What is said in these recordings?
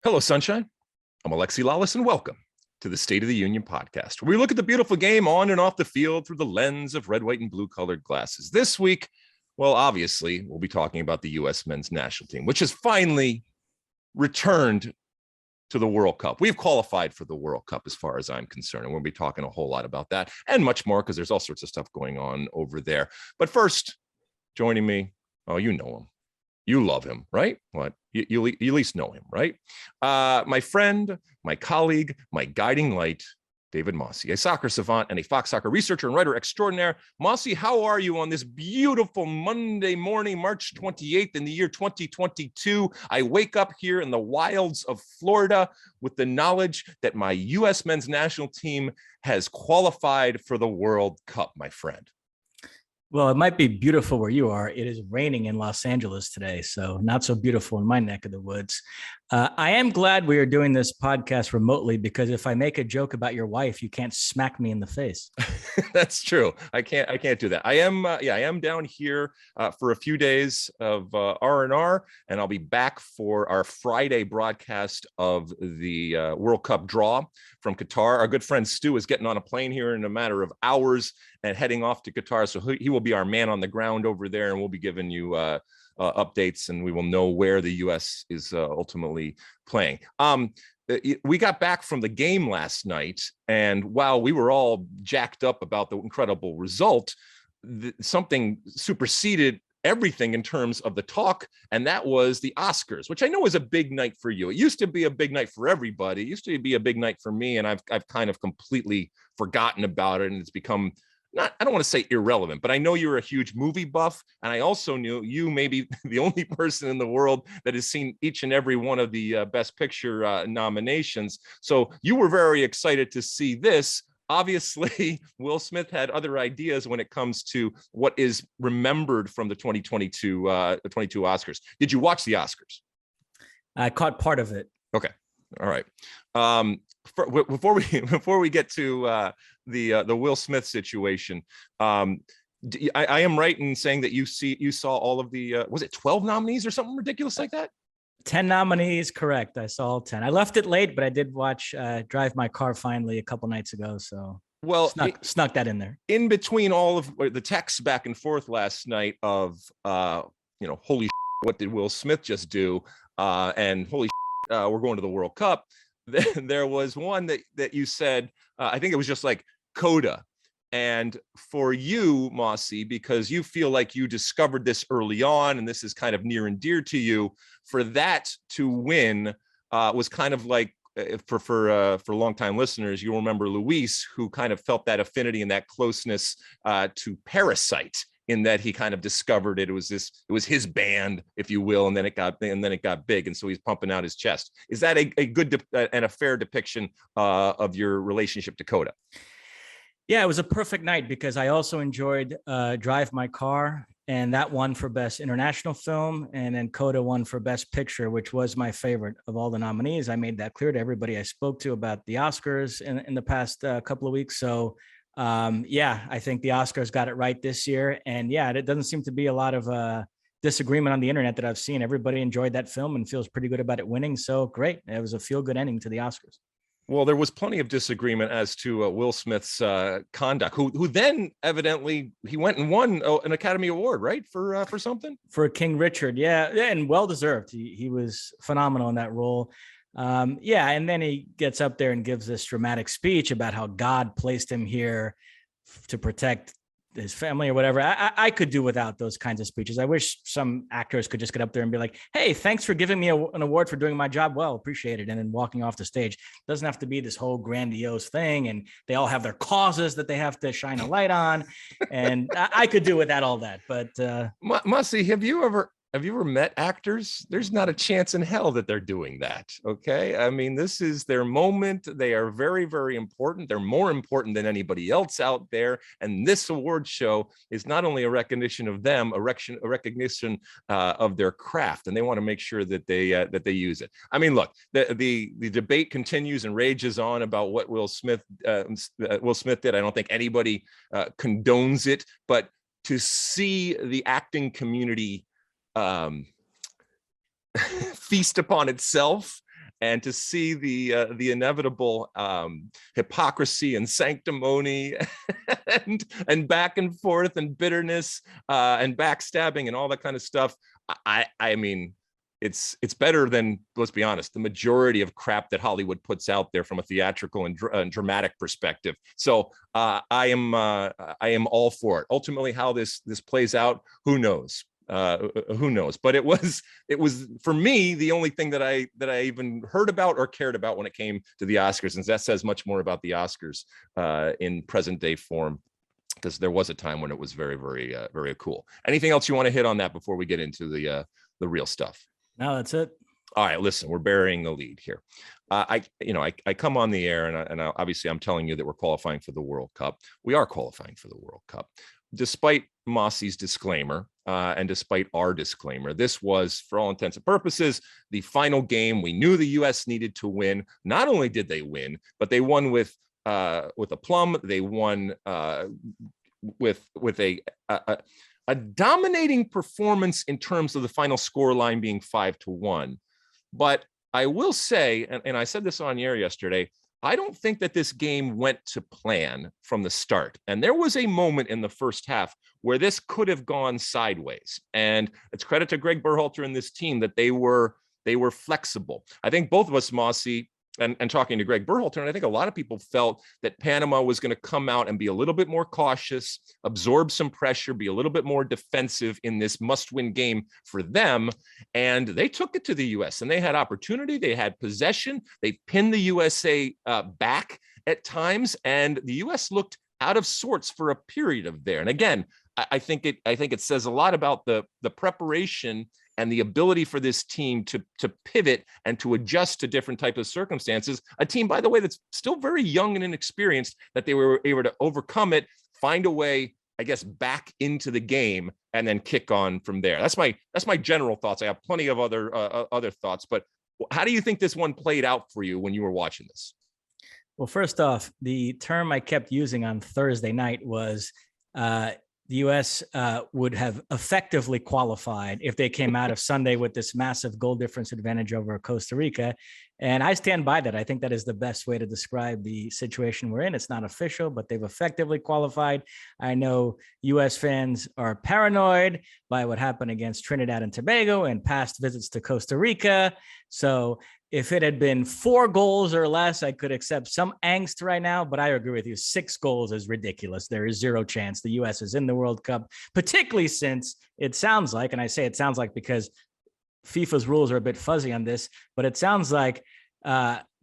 Hello, sunshine. I'm Alexi Lalas, and welcome to the State of the Union podcast, where we look at the beautiful game on and off the field through the lens of red, white, and blue colored glasses. This week, well, obviously, we'll be talking about the U.S. men's national team, which has finally returned to the World Cup. We've qualified for the World Cup as far as I'm concerned, and we'll be talking a whole lot about that and much more because there's all sorts of stuff going on over there. But first, joining me, oh, you know him. You love him, right? What? You at least know him, right? My friend, my colleague, my guiding light, David Mosse, a soccer savant and a Fox Soccer researcher and writer extraordinaire. Mosse, how are you on this beautiful Monday morning, March 28th in the year 2022? I wake up here in the wilds of Florida with the knowledge that my U.S. men's national team has qualified for the World Cup, my friend. Well, it might be beautiful where you are. It is raining in Los Angeles today, so not so beautiful in my neck of the woods. I am glad we are doing this podcast remotely because if I make a joke about your wife, you can't smack me in the face. That's true. I can't do that. I am down here for a few days of R&R, and I'll be back for our Friday broadcast of the World Cup draw from Qatar. Our good friend Stu is getting on a plane here in a matter of hours and heading off to Qatar. So he will be our man on the ground over there, and we'll be giving you updates, and we will know where the U.S. is ultimately playing. We got back from the game last night, and while we were all jacked up about the incredible result, something superseded everything in terms of the talk, and that was the Oscars, which I know is a big night for you. It used to be a big night for everybody. It used to be a big night for me, and I've kind of completely forgotten about it, and it's become I don't want to say irrelevant, but I know you're a huge movie buff. And I also knew you may be the only person in the world that has seen each and every one of the Best Picture nominations. So you were very excited to see this. Obviously, Will Smith had other ideas when it comes to what is remembered from the 2022 Oscars. Did you watch the Oscars? I caught part of it. Okay. All right. Before we get to the Will Smith situation, I am right in saying that you saw all of the was it 12 nominees or something ridiculous like that? 10 nominees, correct. I saw all 10. I left it late, but I did watch Drive My Car finally a couple nights ago. So snuck that in there. In between all of the texts back and forth last night of holy shit, what did Will Smith just do? And holy shit, we're going to the World Cup. There was one that you said, I think it was just like coda. And for you, Mosse, because you feel like you discovered this early on, and this is kind of near and dear to you, for that to win was kind of like, for longtime listeners, you'll remember Luis, who kind of felt that affinity and that closeness to Parasite, in that he kind of discovered it. It was his band, if you will, and then it got big, and so he's pumping out his chest. Is that a good and a fair depiction of your relationship to Coda? Yeah, it was a perfect night because I also enjoyed Drive My Car, and that won for Best International Film, and then Coda won for Best Picture, which was my favorite of all the nominees. I made that clear to everybody I spoke to about the Oscars in the past couple of weeks. So I think the Oscars got it right this year. And yeah, it doesn't seem to be a lot of disagreement on the internet that I've seen. Everybody enjoyed that film and feels pretty good about it winning. So great. It was a feel-good ending to the Oscars. Well, there was plenty of disagreement as to Will Smith's conduct, who then evidently he went and won an Academy Award, right? For something? For King Richard. Yeah. And well-deserved. He was phenomenal in that role. And then he gets up there and gives this dramatic speech about how God placed him here to protect his family or whatever. I could do without those kinds of speeches. I wish some actors could just get up there and be like, hey, thanks for giving me an award for doing my job well, appreciate it, and then walking off the stage. It doesn't have to be this whole grandiose thing, and they all have their causes that they have to shine a light on, and I could do without all that. But Mosse, have you ever met actors? There's not a chance in hell that they're doing that. Okay. I mean, this is their moment. They are very, very important. They're more important than anybody else out there. And this award show is not only a recognition of them, a recognition of their craft. And they want to make sure that they use it. I mean, look, the debate continues and rages on about what Will Smith did. I don't think anybody condones it, but to see the acting community feast upon itself and to see the inevitable hypocrisy and sanctimony and back and forth and bitterness and backstabbing and all that kind of stuff. I mean, it's better than, let's be honest, the majority of crap that Hollywood puts out there from a theatrical and dramatic perspective. So I am all for it. Ultimately, how this plays out, who knows? Who knows? But it was for me the only thing that I even heard about or cared about when it came to the Oscars, and that says much more about the Oscars in present day form, because there was a time when it was very, very, very cool. Anything else you want to hit on that before we get into the real stuff? No, that's it. All right, listen, we're burying the lead here. I come on the air and obviously I'm telling you that we're qualifying for the World Cup. We are qualifying for the World Cup. Despite Mosse's disclaimer and despite our disclaimer, this was, for all intents and purposes, the final game we knew the U.S. needed to win. Not only did they win, but they won with aplomb. They won with a dominating performance in terms of the final score line being 5-1. But I will say, and I said this on the air yesterday, I don't think that this game went to plan from the start. And there was a moment in the first half where this could have gone sideways. And it's credit to Gregg Berhalter and this team that they were flexible. I think both of us, Mosse, and talking to Gregg Berhalter, and I think a lot of people felt that Panama was going to come out and be a little bit more cautious, absorb some pressure, be a little bit more defensive in this must-win game for them. And they took it to the U.S. and they had opportunity. They had possession. They pinned the USA back at times, and the U.S. looked out of sorts for a period of there. And again, I think it says a lot about the preparation and the ability for this team to pivot and to adjust to different types of circumstances. A team, by the way, that's still very young and inexperienced, that they were able to overcome it, find a way, I guess, back into the game, and then kick on from there. That's my general thoughts. I have plenty of other thoughts, but how do you think this one played out for you when you were watching this? Well, first off, the term I kept using on Thursday night was the U.S. Would have effectively qualified if they came out of Sunday with this massive goal difference advantage over Costa Rica. And I stand by that. I think that is the best way to describe the situation we're in. It's not official, but they've effectively qualified. I know U.S. fans are paranoid by what happened against Trinidad and Tobago and past visits to Costa Rica. So if it had been 4 goals or less, I could accept some angst right now, but I agree with you. 6 goals is ridiculous. There is zero chance the U.S. is in the World Cup, particularly since it sounds like, and I say it sounds like because FIFA's rules are a bit fuzzy on this, but it sounds like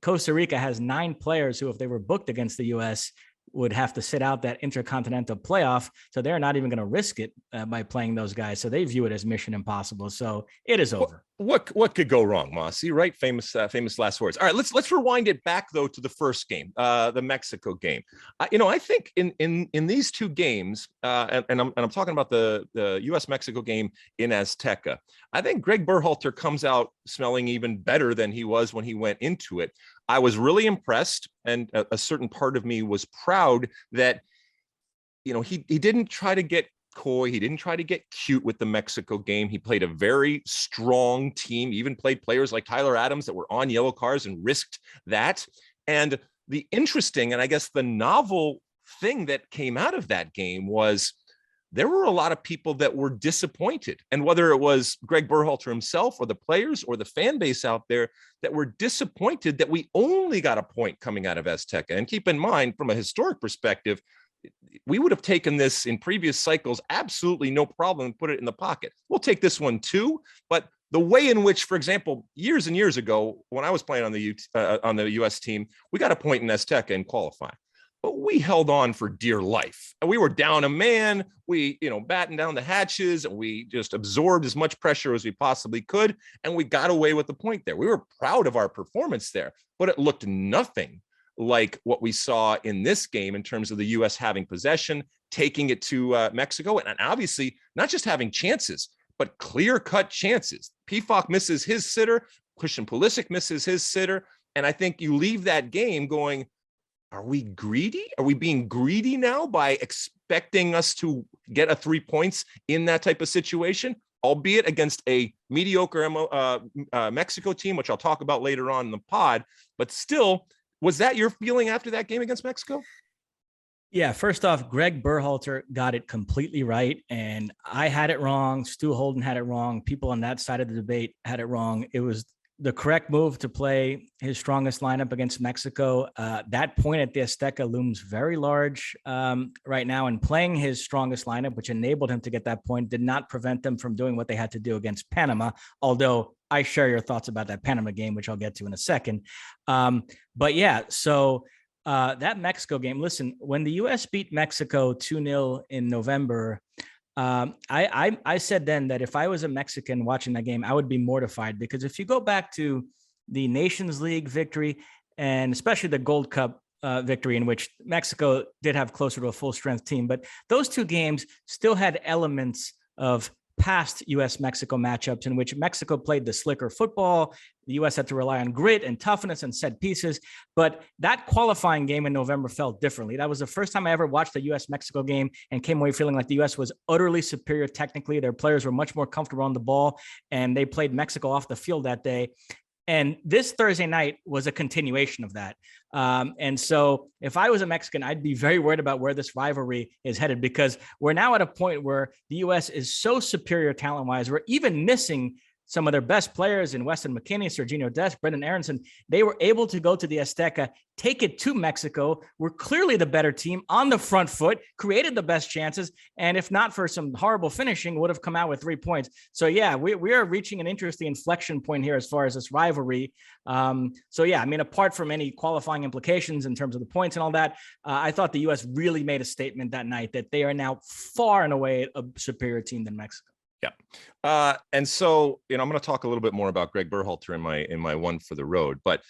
Costa Rica has 9 players who, if they were booked against the U.S., would have to sit out that intercontinental playoff. So they're not even going to risk it by playing those guys. So they view it as mission impossible. So it is over. What could go wrong, Mosse? Right? Famous last words. All right, let's rewind it back though to the first game, the Mexico game. I think in these 2 games, and I'm talking about the U.S.-Mexico game in Azteca. I think Gregg Berhalter comes out smelling even better than he was when he went into it. I was really impressed, and a certain part of me was proud that, he didn't try to get coy. He didn't try to get cute with the Mexico game. He played a very strong team, he even played players like Tyler Adams that were on yellow cards and risked that. And the interesting, and I guess the novel thing that came out of that game was there were a lot of people that were disappointed. And whether it was Gregg Berhalter himself or the players or the fan base out there that were disappointed that we only got a point coming out of Azteca. And keep in mind, from a historic perspective, we would have taken this in previous cycles, absolutely no problem, and put it in the pocket. We'll take this one too. But the way in which, for example, years and years ago, when I was playing on the U.S. team, we got a point in Azteca in qualifying. But we held on for dear life. And we were down a man. We, battened down the hatches, and we just absorbed as much pressure as we possibly could. And we got away with the point there. We were proud of our performance there, but it looked nothing like what we saw in this game in terms of the U.S. having possession, taking it to Mexico, and obviously not just having chances, but clear-cut chances. Pifak misses his sitter. Christian Pulisic misses his sitter. And I think you leave that game going, are we greedy? Are we being greedy now by expecting us to get a 3 points in that type of situation? albeit against a mediocre Mexico team, which I'll talk about later on in the pod. But still, was that your feeling after that game against Mexico? Yeah, first off, Gregg Berhalter got it completely right, and I had it wrong. Stu Holden had it wrong. People on that side of the debate had it wrong. It was the correct move to play his strongest lineup against Mexico. That point at the Azteca looms very large right now, and playing his strongest lineup, which enabled him to get that point, did not prevent them from doing what they had to do against Panama, although I share your thoughts about that Panama game, which I'll get to in a second. But yeah, so that Mexico game, listen, when the U.S. beat Mexico 2-0 in November, I said then that if I was a Mexican watching that game, I would be mortified, because if you go back to the Nations League victory, and especially the Gold Cup victory, in which Mexico did have closer to a full strength team, but those two games still had elements of past U.S.-Mexico matchups in which Mexico played the slicker football. The U.S. had to rely on grit and toughness and set pieces. But that qualifying game in November felt differently. That was the first time I ever watched a U.S.-Mexico game and came away feeling like the U.S. was utterly superior technically. Their players were much more comfortable on the ball, and they played Mexico off the field that day. And this Thursday night was a continuation of that. And so if I was a Mexican, I'd be very worried about where this rivalry is headed, because we're now at a point where the U.S. is so superior talent-wise. We're even missing some of their best players in Weston McKennie, Serginho Dest, Brendan Aronson. They were able to go to the Azteca, take it to Mexico. We're clearly the better team on the front foot, created the best chances, and if not for some horrible finishing, would have come out with 3 points. So yeah, we are reaching an interesting inflection point here as far as this rivalry. So yeah, I mean, apart from any qualifying implications in terms of the points and all that, I thought the U.S. really made a statement that night that they are now far and away a superior team than Mexico. Yeah. And so, I'm going to talk a little bit more about Gregg Berhalter in my one for the road, but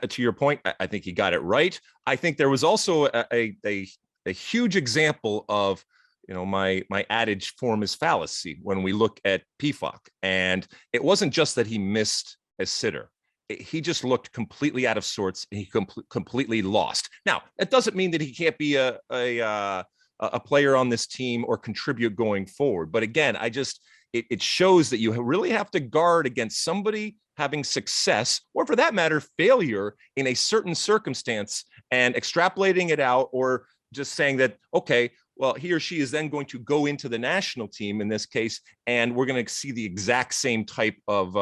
to your point, I think he got it right. I think there was also a huge example of, my adage form is fallacy when we look at PFOC. And it wasn't just that he missed a sitter. He just looked completely out of sorts. And he completely lost. Now, that doesn't mean that he can't be a player on this team or contribute going forward. But again, it shows that you really have to guard against somebody having success, or for that matter, failure in a certain circumstance, and extrapolating it out, or just saying that, okay, well, he or she is then going to go into the national team in this case, and we're going to see the exact same type of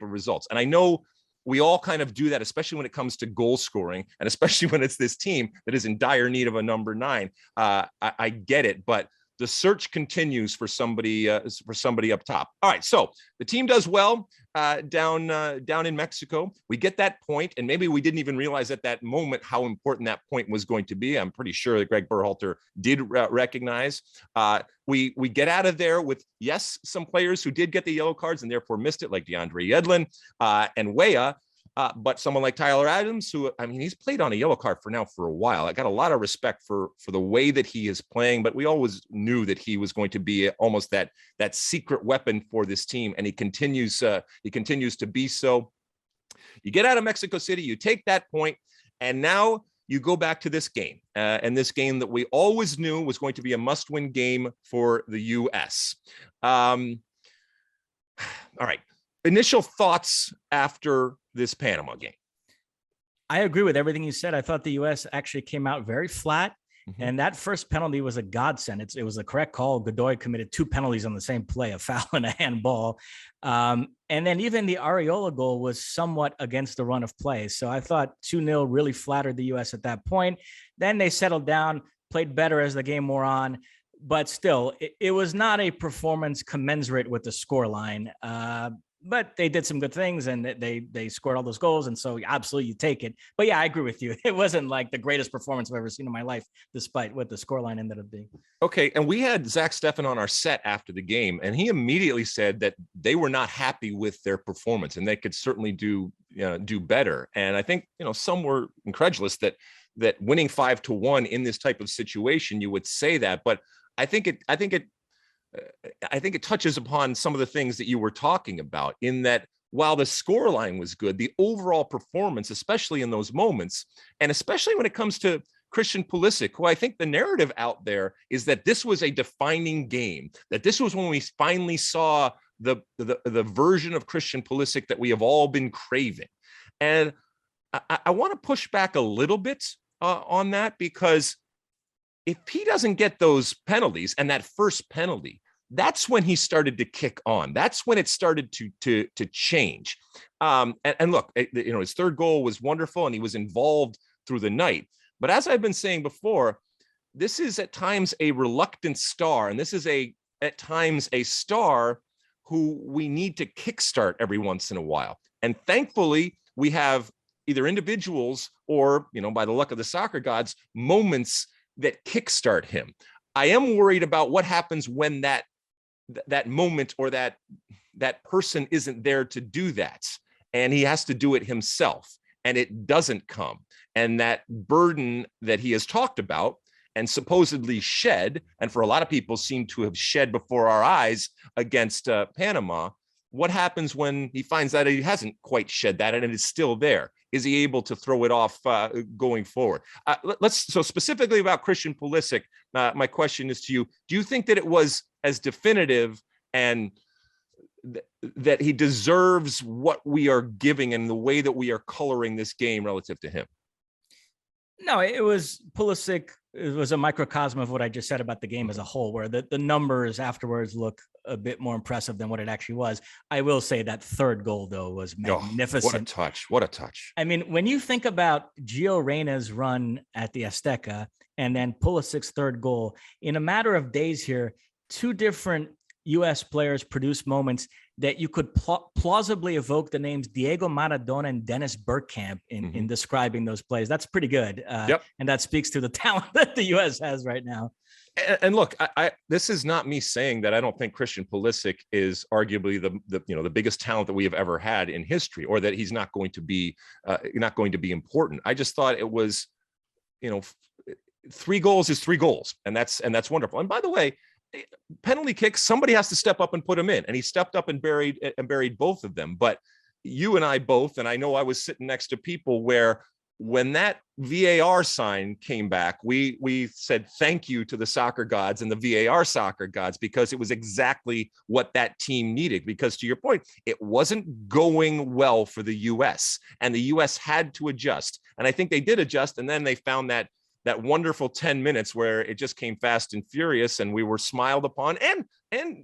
results. And I know we all kind of do that, especially when it comes to goal scoring, and especially when it's this team that is in dire need of a number 9. I get it, but the search continues for somebody up top. All right, so the team does well down in Mexico. We get that point, and maybe we didn't even realize at that moment how important that point was going to be. I'm pretty sure that Gregg Berhalter did recognize. We get out of there with, yes, some players who did get the yellow cards and therefore missed it, like DeAndre Yedlin and Weah. But someone like Tyler Adams, who, I mean, he's played on a yellow card for a while. I got a lot of respect for the way that he is playing, but we always knew that he was going to be almost that secret weapon for this team, and he continues to be so. You get out of Mexico City, you take that point, and now you go back to this game, and this game that we always knew was going to be a must-win game for the U.S. All right. Initial thoughts after this Panama game. I agree with everything you said. I thought the U.S. actually came out very flat. Mm-hmm. And that first penalty was a godsend. It was the correct call. Godoy committed 2 penalties on the same play, a foul and a handball. And then even the Arriola goal was somewhat against the run of play. So I thought 2-0 really flattered the U.S. at that point. Then they settled down, played better as the game wore on. But still, it was not a performance commensurate with the scoreline. But they did some good things, and they scored all those goals. And so absolutely you take it. But yeah, I agree with you. It wasn't like the greatest performance I've ever seen in my life, despite what the scoreline ended up being. Okay. And we had Zach Steffen on our set after the game, and he immediately said that they were not happy with their performance and they could certainly do better. And I think, some were incredulous that winning 5-1 in this type of situation, you would say that, but I think it touches upon some of the things that you were talking about, in that while the scoreline was good, the overall performance, especially in those moments, and especially when it comes to Christian Pulisic, who I think the narrative out there is that this was a defining game, that this was when we finally saw the version of Christian Pulisic that we have all been craving. And I want to push back a little bit on that, because if he doesn't get those penalties, and that first penalty, that's when he started to kick on. That's when it started to change. And look, his third goal was wonderful, and he was involved through the night. But as I've been saying before, this is at times a reluctant star, and this is at times a star who we need to kickstart every once in a while. And thankfully, we have either individuals or, by the luck of the soccer gods, moments that kickstart him. I am worried about what happens when that moment or that person isn't there to do that, and he has to do it himself, and it doesn't come. And that burden that he has talked about and supposedly shed, and for a lot of people seem to have shed before our eyes against Panama, what happens when he finds that he hasn't quite shed that and it is still there? Is he able to throw it off going forward? So specifically about Christian Pulisic, my question is to you: do you think that it was as definitive and that he deserves what we are giving and the way that we are coloring this game relative to him? No, it was Pulisic. It was a microcosm of what I just said about the game as a whole, where the numbers afterwards look a bit more impressive than what it actually was. I will say that third goal, though, was magnificent. What a touch. What a touch. I mean, when you think about Gio Reyna's run at the Azteca and then Pulisic's third goal, in a matter of days here, two different U.S. players produced moments that you could plausibly evoke the names Diego Maradona and Dennis Bergkamp in describing those plays. That's pretty good. And that speaks to the talent that the U.S. has right now. And look, this is not me saying that I don't think Christian Pulisic is arguably the biggest talent that we have ever had in history, or that he's not going to be important. I just thought it was, 3 goals is 3 goals, and that's wonderful. And by the way, penalty kicks, somebody has to step up and put them in, and he stepped up and buried both of them. But you and I both, and I know I was sitting next to people where when that VAR sign came back, we said thank you to the soccer gods and the VAR soccer gods, because it was exactly what that team needed. Because to your point, it wasn't going well for the US, and the US had to adjust. And I think they did adjust, and then they found that wonderful 10 minutes where it just came fast and furious, and we were smiled upon, and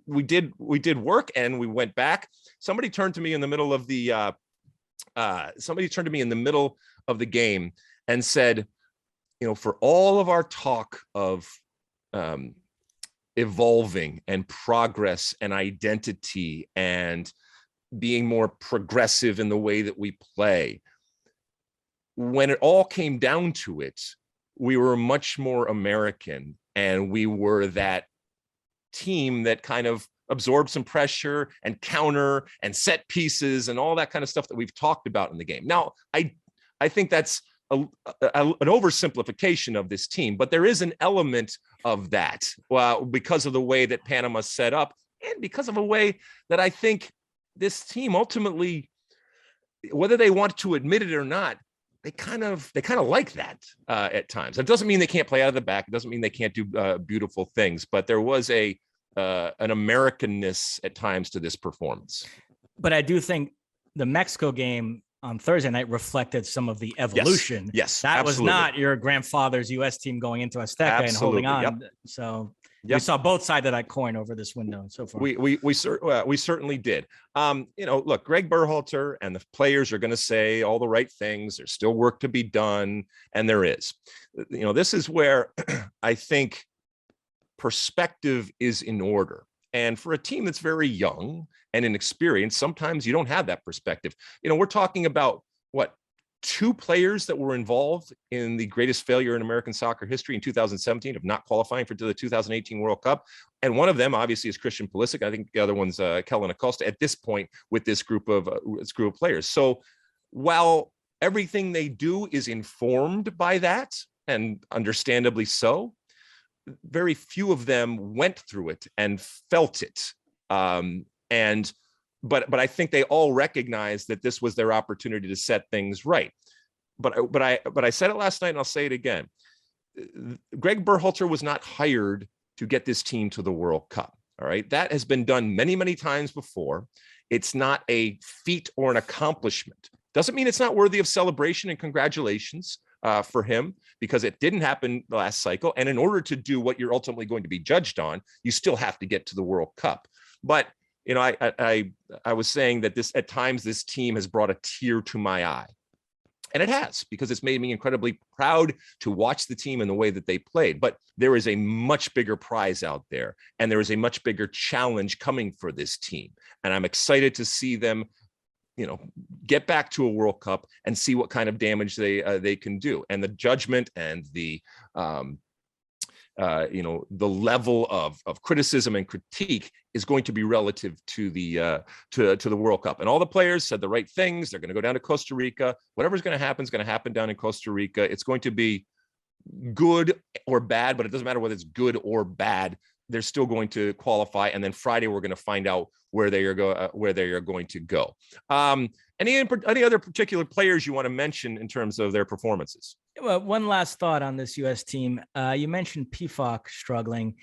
we did work, and we went back. Somebody turned to me in the middle of the game and said, for all of our talk of evolving and progress and identity and being more progressive in the way that we play, when it all came down to it, we were much more American, and we were that team that kind of absorbed some pressure and counter and set pieces and all that kind of stuff that we've talked about in the game. Now, I think that's an oversimplification of this team, but there is an element of that because of the way that Panama's set up, and because of a way that I think this team ultimately, whether they want to admit it or not, they kind of like that at times. It doesn't mean they can't play out of the back. It doesn't mean they can't do beautiful things, but there was an Americanness at times to this performance. But I do think the Mexico game on Thursday night reflected some of the evolution. Yes, that absolutely. was not your grandfather's U.S. team going into Azteca and holding on. Yep. So we saw both sides of that coin over this window so far. We certainly did. Look, Gregg Berhalter and the players are going to say all the right things. There's still work to be done, and there is. This is where I think perspective is in order. And for a team that's very young and inexperienced, sometimes you don't have that perspective. We're talking about 2 players that were involved in the greatest failure in American soccer history in 2017 of not qualifying for the 2018 World Cup. And one of them obviously is Christian Pulisic. I think the other one's Kellen Acosta at this point with this group of players. So while everything they do is informed by that, and understandably so, very few of them went through it and felt it. But I think they all recognize that this was their opportunity to set things right. But I said it last night, and I'll say it again. Gregg Berhalter was not hired to get this team to the World Cup. All right. That has been done many, many times before. It's not a feat or an accomplishment. Doesn't mean it's not worthy of celebration and congratulations for him, because it didn't happen the last cycle. And in order to do what you're ultimately going to be judged on, you still have to get to the World Cup. But, you know, I was saying that at times this team has brought a tear to my eye. And it has, because it's made me incredibly proud to watch the team in the way that they played. But there is a much bigger prize out there, and there is a much bigger challenge coming for this team. And I'm excited to see them, you know, get back to a World Cup and see what kind of damage they can do. And the judgment and the you know, the level of criticism and critique is going to be relative to the World Cup. And all the players said the right things. They're going to go down to Costa Rica. Whatever's going to happen is going to happen down in Costa Rica. It's going to be good or bad, but it doesn't matter whether it's good or bad. They're still going to qualify. And then Friday, we're going to find out where they are going to go. Any other particular players you want to mention in terms of their performances? Well, one last thought on this U.S. team. You mentioned PFOC struggling.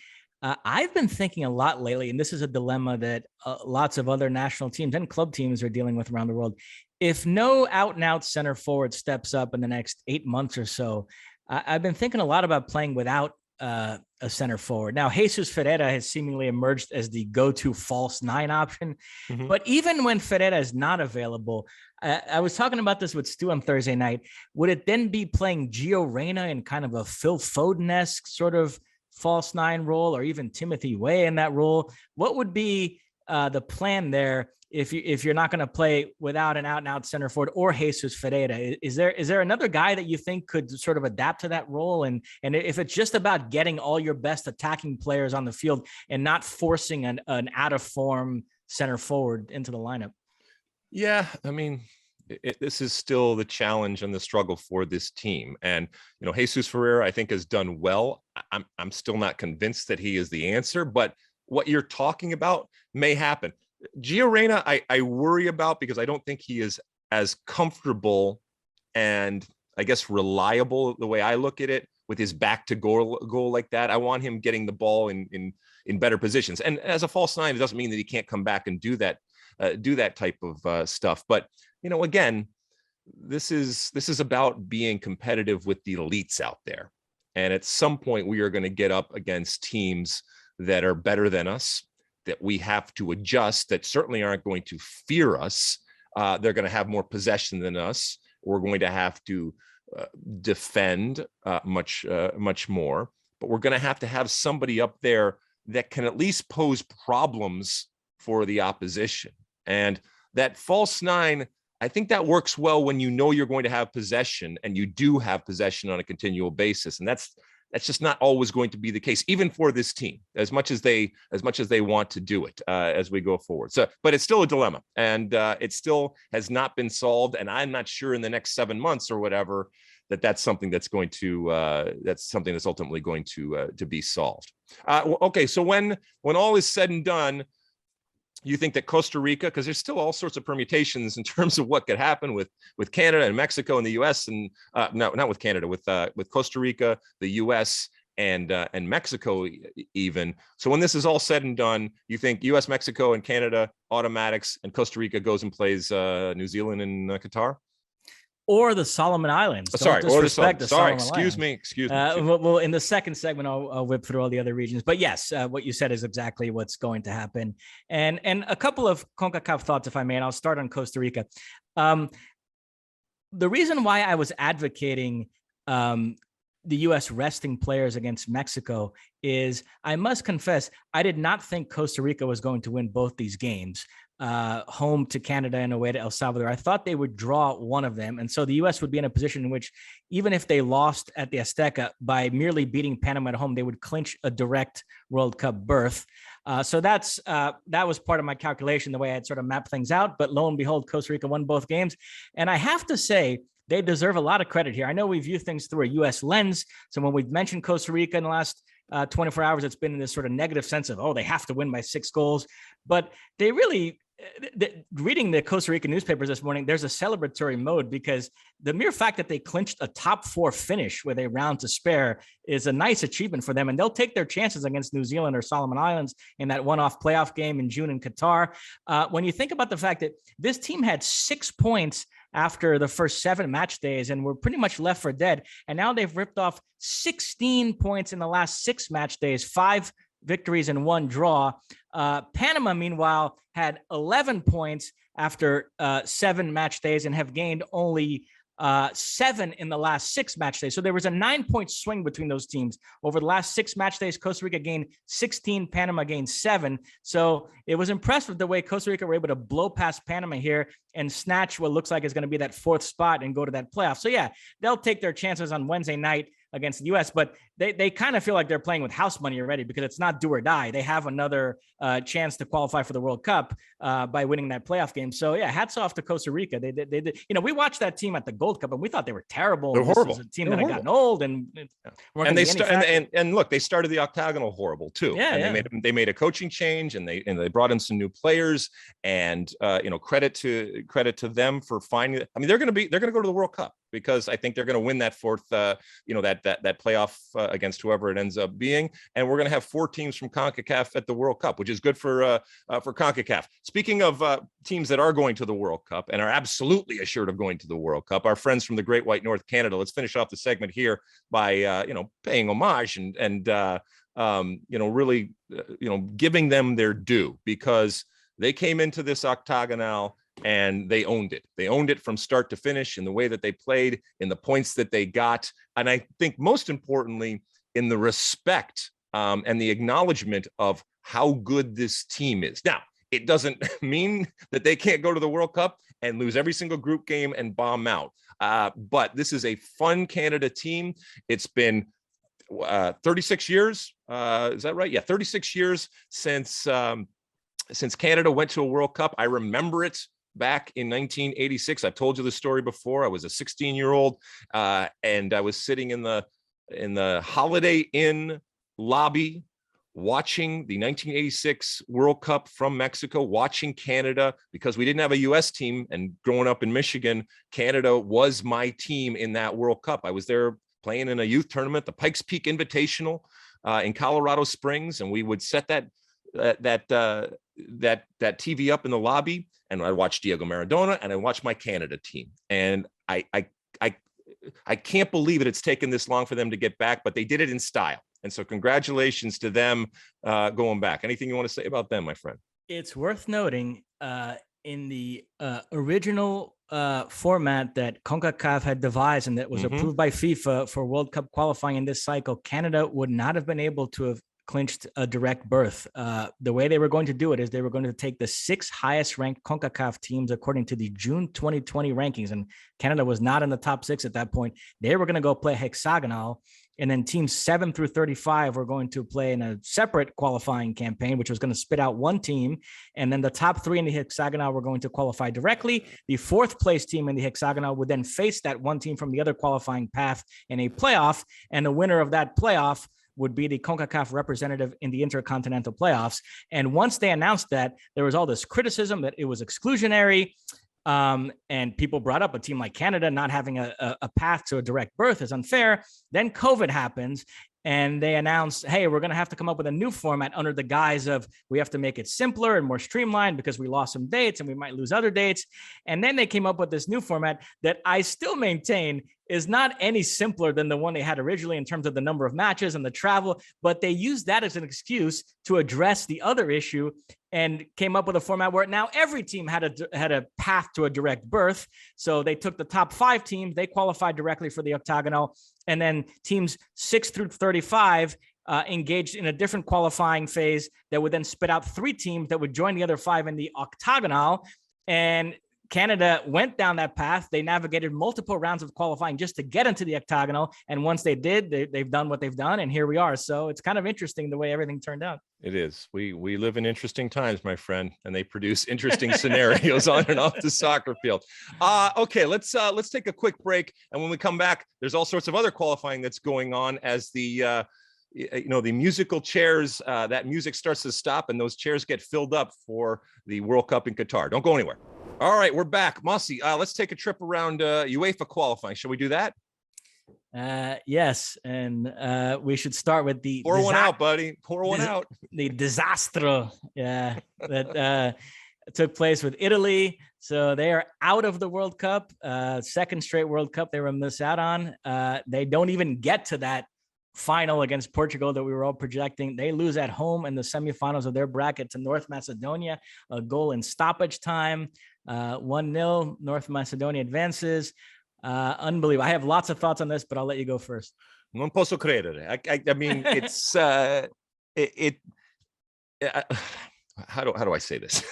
I've been thinking a lot lately, and this is a dilemma that lots of other national teams and club teams are dealing with around the world. If no out-and-out center forward steps up in the next 8 months or so, I've been thinking a lot about playing without a center forward. Now, Jesus Ferreira has seemingly emerged as the go-to false nine option. Mm-hmm. But even when Ferreira is not available, I was talking about this with Stu on Thursday night. Would it then be playing Gio Reyna in kind of a Phil Foden-esque sort of false nine role, or even Timothy Way in that role? What would be the plan there if you're not going to play without an out-and-out center forward or Jesus Ferreira? Is there another guy that you think could sort of adapt to that role? And if it's just about getting all your best attacking players on the field and not forcing an out-of-form center forward into the lineup? Yeah, I mean, this is still the challenge and the struggle for this team. And, you know, Jesus Ferreira, I think, has done well. I'm still not convinced that he is the answer, but what you're talking about may happen. Gio Reyna, I worry about, because I don't think he is as comfortable and, I guess, reliable the way I look at it with his back to goal like that. I want him getting the ball in better positions. And as a false nine, it doesn't mean that he can't come back and do that type of stuff. But, you know, again, this is about being competitive with the elites out there. And at some point, we are going to get up against teams that are better than us, that we have to adjust, that certainly aren't going to fear us. They're going to have more possession than us. We're going to have to defend much more, but we're going to have somebody up there that can at least pose problems for the opposition. And that false nine, I think that works well when you know you're going to have possession, and you do have possession on a continual basis. And that's just not always going to be the case, even for this team, as much as they want to do it as we go forward. So, but it's still a dilemma, and it still has not been solved. And I'm not sure in the next 7 months or whatever that's something that's going to that's ultimately going to be solved. Okay, so when all is said and done, you think that Costa Rica, because there's still all sorts of permutations in terms of what could happen with Canada and Mexico and the U.S. and no, not with Canada, with Costa Rica, the U.S. and Mexico even. So when this is all said and done, you think U.S., Mexico, and Canada automatics, and Costa Rica goes and plays New Zealand and Qatar? Or the Solomon Islands. Excuse me. Well, in the second segment, I'll whip through all the other regions. But yes, what you said is exactly what's going to happen. And a couple of CONCACAF thoughts, if I may, and I'll start on Costa Rica. The reason why I was advocating the U.S. resting players against Mexico is, I must confess, I did not think Costa Rica was going to win both these games. Home to Canada and away to El Salvador. I thought they would draw one of them. And so the U.S. would be in a position in which, even if they lost at the Azteca, by merely beating Panama at home, they would clinch a direct World Cup berth. So that was part of my calculation, the way I had sort of mapped things out. But lo and behold, Costa Rica won both games. And I have to say, they deserve a lot of credit here. I know we view things through a U.S. lens. So when we've mentioned Costa Rica in the last 24 hours, it's been in this sort of negative sense of, oh, they have to win by 6 goals. But they really reading the Costa Rica newspapers this morning, there's a celebratory mode because the mere fact that they clinched a top 4 finish with a round to spare is a nice achievement for them. And they'll take their chances against New Zealand or Solomon Islands in that one-off playoff game in June in Qatar. When you think about the fact that this team had 6 points after the first 7 match days and were pretty much left for dead. And now they've ripped off 16 points in the last 6 match days, 5 victories and 1 draw. Panama, meanwhile, had 11 points after 7 match days and have gained only 7 in the last 6 match days. So there was a 9-point swing between those teams. Over the last 6 match days, Costa Rica gained 16, Panama gained 7. So it was impressive the way Costa Rica were able to blow past Panama here and snatch what looks like is going to be that 4th spot and go to that playoff. So yeah, they'll take their chances on Wednesday night against the U.S., but they kind of feel like they're playing with house money already because it's not do or die. They have another chance to qualify for the World Cup by winning that playoff game. So yeah, hats off to Costa Rica. They did. You know, we watched that team at the Gold Cup and we thought they were terrible. They're horrible. This is a team that had gotten old and look, they started the octagonal horrible too. Yeah, and they made a coaching change and they brought in some new players and credit to them for finding. I mean, they're going to go to the World Cup because I think they're going to win that 4th, that playoff against whoever it ends up being. And we're going to have 4 teams from CONCACAF at the World Cup, which is good for CONCACAF. Speaking of teams that are going to the World Cup and are absolutely assured of going to the World Cup, our friends from the Great White North, Canada. Let's finish off the segment here by paying homage and really giving them their due because they came into this octagonal and they owned it. They owned it from start to finish in the way that they played, in the points that they got. And I think most importantly, in the respect and the acknowledgement of how good this team is. Now, it doesn't mean that they can't go to the World Cup and lose every single group game and bomb out. But this is a fun Canada team. It's been 36 years. Is that right? Yeah, 36 years since Canada went to a World Cup. I remember it back in 1986. I've told you the story before. I was a 16-year-old and I was sitting in the Holiday Inn lobby watching the 1986 World Cup from Mexico, watching Canada because we didn't have a U.S. team. And growing up in Michigan, Canada was my team in that World Cup. I was there playing in a youth tournament, the Pikes Peak Invitational in Colorado Springs. And we would set that TV up in the lobby, and I watched Diego Maradona and I watched my Canada team. And I can't believe it's taken this long for them to get back, but they did it in style. And so congratulations to them going back. Anything you want to say about them, my friend? It's worth noting in the original format that CONCACAF had devised and that was approved by FIFA for World Cup qualifying in this cycle, Canada would not have been able to have clinched a direct berth. The way they were going to do it is they were going to take the 6 highest ranked CONCACAF teams according to the June 2020 rankings. And Canada was not in the top 6 at that point. They were going to go play hexagonal. And then teams 7 through 35 were going to play in a separate qualifying campaign, which was going to spit out 1 team. And then the top 3 in the hexagonal were going to qualify directly. The 4th place team in the hexagonal would then face that 1 team from the other qualifying path in a playoff. And the winner of that playoff would be the CONCACAF representative in the intercontinental playoffs. And once they announced that, there was all this criticism that it was exclusionary. And people brought up a team like Canada not having a path to a direct berth is unfair. Then COVID happens and they announced, hey, we're going to have to come up with a new format under the guise of we have to make it simpler and more streamlined because we lost some dates and we might lose other dates. And then they came up with this new format that I still maintain is not any simpler than the one they had originally in terms of the number of matches and the travel, but they used that as an excuse to address the other issue and came up with a format where now every team had a path to a direct berth. So they took the top 5 teams, they qualified directly for the octagonal, and then teams 6 through 35 engaged in a different qualifying phase that would then spit out 3 teams that would join the other 5 in the octagonal. And Canada went down that path. They navigated multiple rounds of qualifying just to get into the octagonal. And once they did, they've done what they've done. And here we are. So it's kind of interesting the way everything turned out. It is. We live in interesting times, my friend, and they produce interesting scenarios on and off the soccer field. Okay, let's take a quick break. And when we come back, there's all sorts of other qualifying that's going on as the the musical chairs, that music starts to stop and those chairs get filled up for the World Cup in Qatar. Don't go anywhere. All right, we're back. Mosse, let's take a trip around UEFA qualifying. Shall we do that? Yes, and we should start with the pour one out, buddy. Pour one out. The disastro, that took place with Italy. So they are out of the World Cup. Second straight World Cup they were miss out on. They don't even get to that final against Portugal that we were all projecting. They lose at home in the semifinals of their bracket to North Macedonia, a goal in stoppage time. 1-0, North Macedonia advances. Unbelievable. I have lots of thoughts on this, but I'll let you go first. Non posso credere. I mean, it's how do I say this?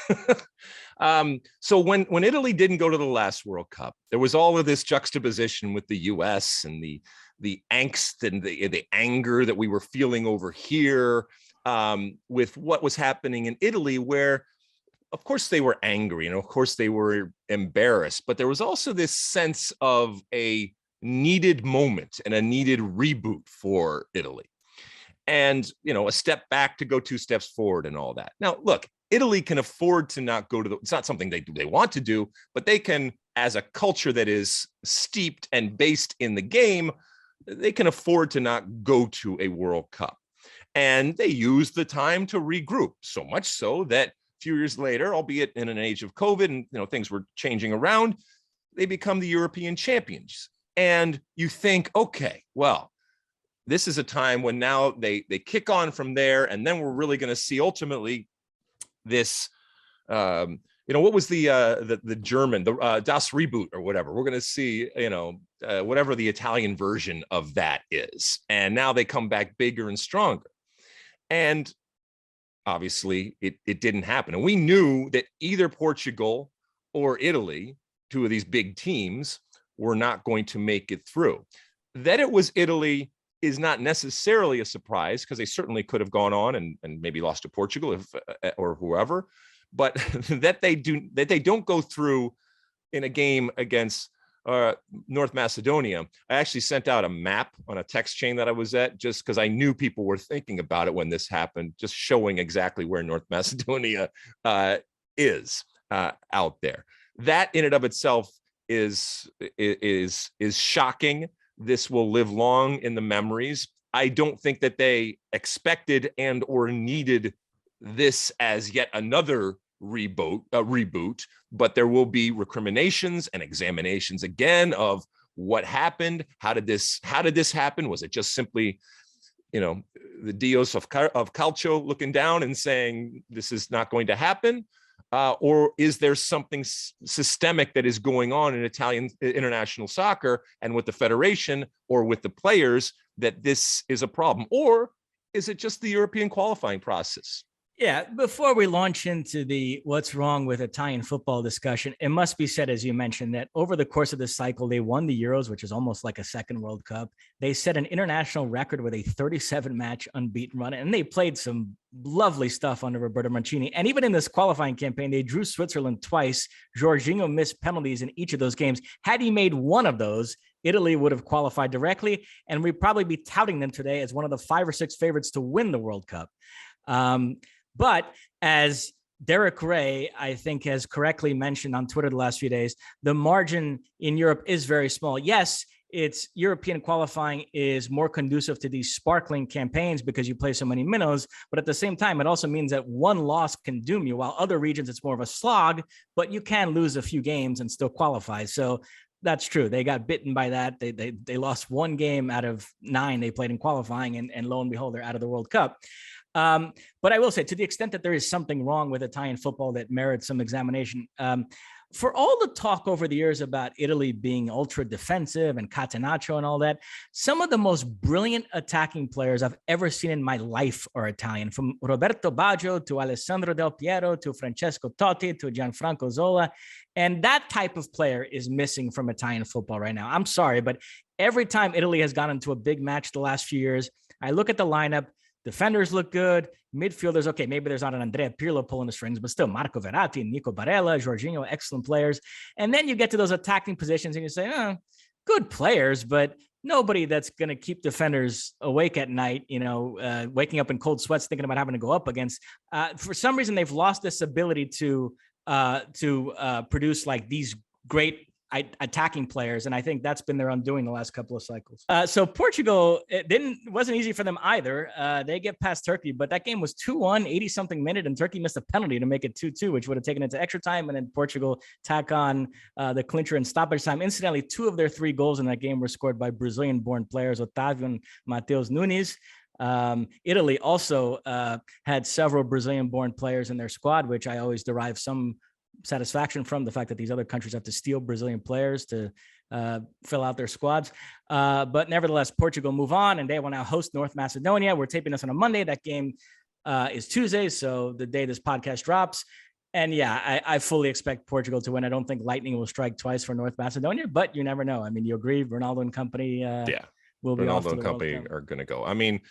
So when Italy didn't go to the last World Cup, there was all of this juxtaposition with the US and the angst and the anger that we were feeling over here, with what was happening in Italy, where of course they were angry and of course they were embarrassed, but there was also this sense of a needed moment and a needed reboot for Italy. And, a step back to go 2 steps forward and all that. Now, look, Italy can afford to not go to it's not something they want to do, but they can, as a culture that is steeped and based in the game, they can afford to not go to a World Cup. And they use the time to regroup, so much so that a few years later, albeit in an age of COVID and things were changing around, they become the European champions. And you think, okay, well, this is a time when now they kick on from there, and then we're really going to see ultimately this, what was the German, Das Reboot or whatever. We're going to see, whatever the Italian version of that is. And now they come back bigger and stronger. And obviously it didn't happen. And we knew that either Portugal or Italy, 2 of these big teams, were not going to make it through. That it was Italy is not necessarily a surprise, because they certainly could have gone on and maybe lost to Portugal or whoever, but that they don't go through in a game against North Macedonia. I actually sent out a map on a text chain that I was at, just because I knew people were thinking about it when this happened, just showing exactly where North Macedonia is out there. That in and of itself is shocking. This will live long in the memories. I don't think that they expected and or needed this as yet another reboot, but there will be recriminations and examinations again of what happened. How did this happen? Was it just simply, the Dios of Calcio looking down and saying this is not going to happen? Or is there something systemic that is going on in Italian international soccer and with the federation or with the players that this is a problem? Or is it just the European qualifying process? Yeah, before we launch into the what's wrong with Italian football discussion, it must be said, as you mentioned, that over the course of this cycle, they won the Euros, which is almost like a second World Cup. They set an international record with a 37-match unbeaten run, and they played some lovely stuff under Roberto Mancini. And even in this qualifying campaign, they drew Switzerland twice. Jorginho missed penalties in each of those games. Had he made one of those, Italy would have qualified directly, and we'd probably be touting them today as one of the 5 or 6 favorites to win the World Cup. But as Derek Ray, I think, has correctly mentioned on Twitter the last few days, the margin in Europe is very small. Yes, it's European qualifying is more conducive to these sparkling campaigns because you play so many minnows. But at the same time, it also means that one loss can doom you, while other regions, it's more of a slog, but you can lose a few games and still qualify. So that's true. They got bitten by that. They lost 1 game out of 9 they played in qualifying, and lo and behold, they're out of the World Cup. But I will say, to the extent that there is something wrong with Italian football that merits some examination, for all the talk over the years about Italy being ultra defensive and catenaccio and all that, some of the most brilliant attacking players I've ever seen in my life are Italian, from Roberto Baggio to Alessandro Del Piero to Francesco Totti to Gianfranco Zola. And that type of player is missing from Italian football right now. I'm sorry, but every time Italy has gone into a big match the last few years, I look at the lineup. Defenders look good. Midfielders, okay, maybe there's not an Andrea Pirlo pulling the strings, but still Marco Verratti, Nico Barella, Jorginho, excellent players. And then you get to those attacking positions and you say, good players, but nobody that's going to keep defenders awake at night, waking up in cold sweats thinking about having to go up against. For some reason, they've lost this ability to produce like these great attacking players, and I think that's been their undoing the last couple of cycles. So Portugal, wasn't easy for them either. They get past Turkey, but that game was 2-1, 80-something minute, and Turkey missed a penalty to make it 2-2, which would have taken it to extra time, and then Portugal tack on the clincher in stoppage time. Incidentally, 2 of their 3 goals in that game were scored by Brazilian-born players, Otávio and Matheus Nunes. Italy also had several Brazilian-born players in their squad, which I always derive some satisfaction from, the fact that these other countries have to steal Brazilian players to fill out their squads. But nevertheless, Portugal move on, and they will now host North Macedonia. We're taping this on a Monday. That game is Tuesday, so the day this podcast drops. And yeah, I fully expect Portugal to win. I don't think lightning will strike twice for North Macedonia, but you never know. I mean, you agree, Ronaldo and company will be off to the Ronaldo and company are going to go. I mean,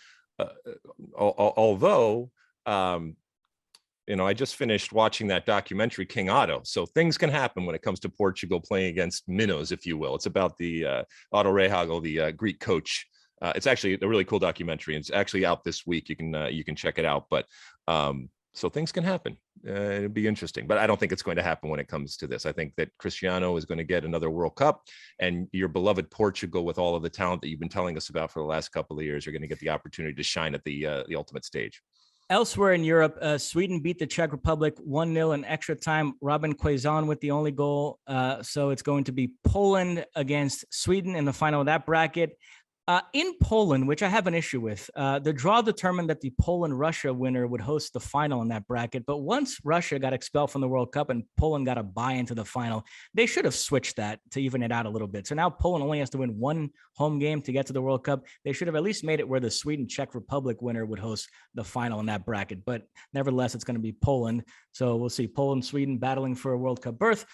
although I just finished watching that documentary King Otto, so things can happen when it comes to Portugal playing against minnows, if you will. It's about the Otto Rehagel, the Greek coach. It's actually a really cool documentary. It's actually out this week. You can check it out. But so things can happen. It'll be interesting, but I don't think it's going to happen when it comes to this. I think that Cristiano is going to get another World Cup, and your beloved Portugal, with all of the talent that you've been telling us about for the last couple of years, are going to get the opportunity to shine at the ultimate stage. Elsewhere in Europe, Sweden beat the Czech Republic 1-0 in extra time. Robin Quaison with the only goal. So it's going to be Poland against Sweden in the final of that bracket. In Poland, which I have an issue with, the draw determined that the Poland-Russia winner would host the final in that bracket. But once Russia got expelled from the World Cup and Poland got a bye into the final, they should have switched that to even it out a little bit. So now Poland only has to win 1 home game to get to the World Cup. They should have at least made it where the Sweden-Czech Republic winner would host the final in that bracket. But nevertheless, it's going to be Poland. So we'll see Poland, Sweden battling for a World Cup berth.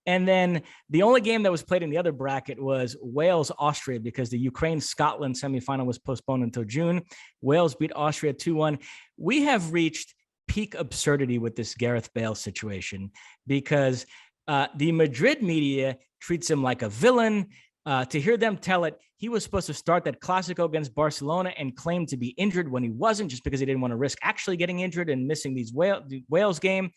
And then the only game that was played in the other bracket was Wales-Austria, because the Ukraine-Scotland semifinal was postponed until June. Wales beat Austria 2-1. We have reached peak absurdity with this Gareth Bale situation, because the Madrid media treats him like a villain. To hear them tell it, he was supposed to start that Clásico against Barcelona and claimed to be injured when he wasn't, just because he didn't want to risk actually getting injured and missing the Wales game.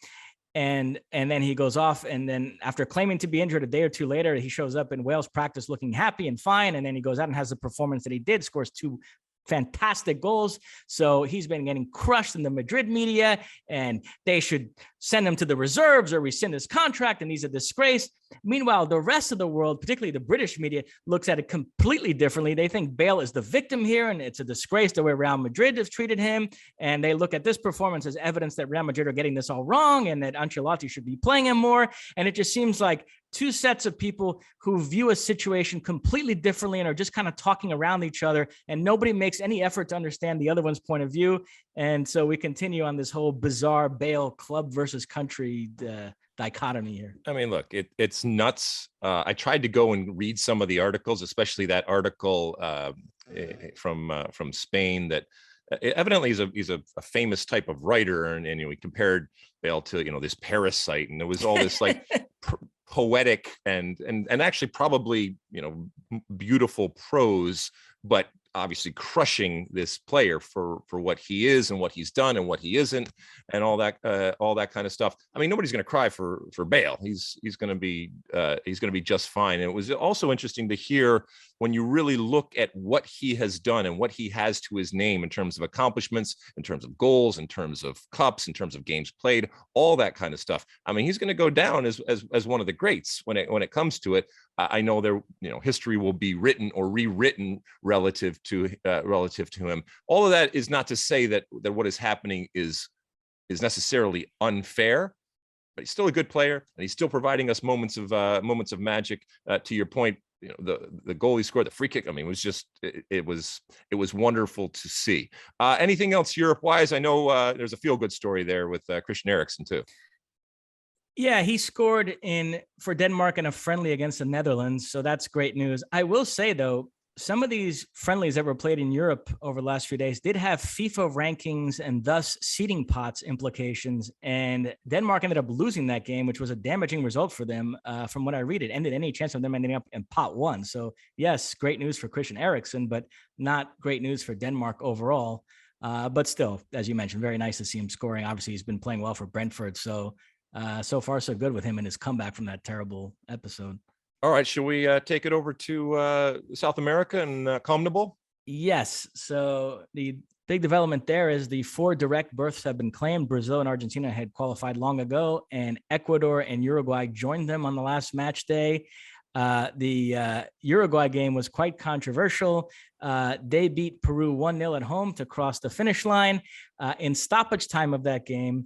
And then he goes off, and then after claiming to be injured a day or two later, he shows up in Wales practice looking happy and fine, and then he goes out and has the performance that he did, scores 2 fantastic goals. So he's been getting crushed in the Madrid media, and they should send him to the reserves or rescind his contract, and he's a disgrace. Meanwhile, the rest of the world, particularly the British media, looks at it completely differently. They think Bale is the victim here, and it's a disgrace the way Real Madrid has treated him. And they look at this performance as evidence that Real Madrid are getting this all wrong, and that Ancelotti should be playing him more. And it just seems like 2 sets of people who view a situation completely differently and are just kind of talking around each other, and nobody makes any effort to understand the other one's point of view. And so we continue on this whole bizarre Bale club versus country dichotomy here. I mean, look, it's nuts. I tried to go and read some of the articles, especially that article from Spain that evidently he's a famous type of writer, and he compared Bale to this parasite, and there was all this like poetic and actually probably beautiful prose, but obviously crushing this player for what he is and what he's done and what he isn't, and all that kind of stuff. I mean, nobody's going to cry for Bale. He's going to be just fine. And it was also interesting to hear, when you really look at what he has done and what he has to his name in terms of accomplishments, in terms of goals, in terms of cups, in terms of games played, all that kind of stuff. I mean, he's going to go down as one of the greats when it comes to it. I know there, history will be written or rewritten relative to him. All of that is not to say that what is happening is necessarily unfair, but he's still a good player, and he's still providing us moments of magic. To your point, the goal he scored, the free kick. I mean, it was just it was wonderful to see. Anything else Europe wise? I know there's a feel good story there with Christian Eriksen too. Yeah, he scored for Denmark in a friendly against the Netherlands, so that's great news. I will say though, some of these friendlies that were played in Europe over the last few days did have FIFA rankings and thus seeding pots implications. And Denmark ended up losing that game, which was a damaging result for them. From what I read, it ended any chance of them ending up in pot 1. So yes, great news for Christian Eriksen, but not great news for Denmark overall. But still, as you mentioned, very nice to see him scoring. Obviously, he's been playing well for Brentford. So far, so good with him and his comeback from that terrible episode. All right, should we take it over to South America and CONMEBOL? Yes. So the big development there is the 4 direct berths have been claimed. Brazil and Argentina had qualified long ago, and Ecuador and Uruguay joined them on the last match day. The Uruguay game was quite controversial. They beat Peru 1-0 at home to cross the finish line. In stoppage time of that game,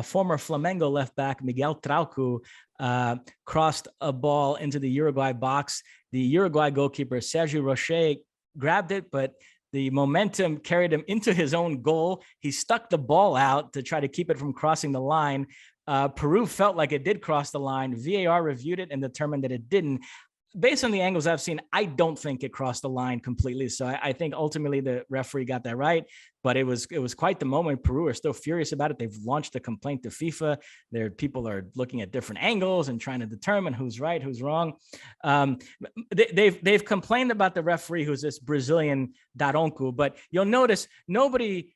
former Flamengo left back Miguel Trauco crossed a ball into the Uruguay box. The Uruguay goalkeeper Sergio Rocher grabbed it, but the momentum carried him into his own goal. He stuck the ball out to try to keep it from crossing the line. Peru felt like it did cross the line. VAR reviewed it and determined that it didn't. Based on the angles I've seen, I don't think it crossed the line completely. So I think ultimately the referee got that right, but it was quite the moment. Peru are still furious about it. They've launched a complaint to FIFA. Their people are looking at different angles and trying to determine who's right, who's wrong. They've complained about the referee, who's this Brazilian Daronco, but you'll notice nobody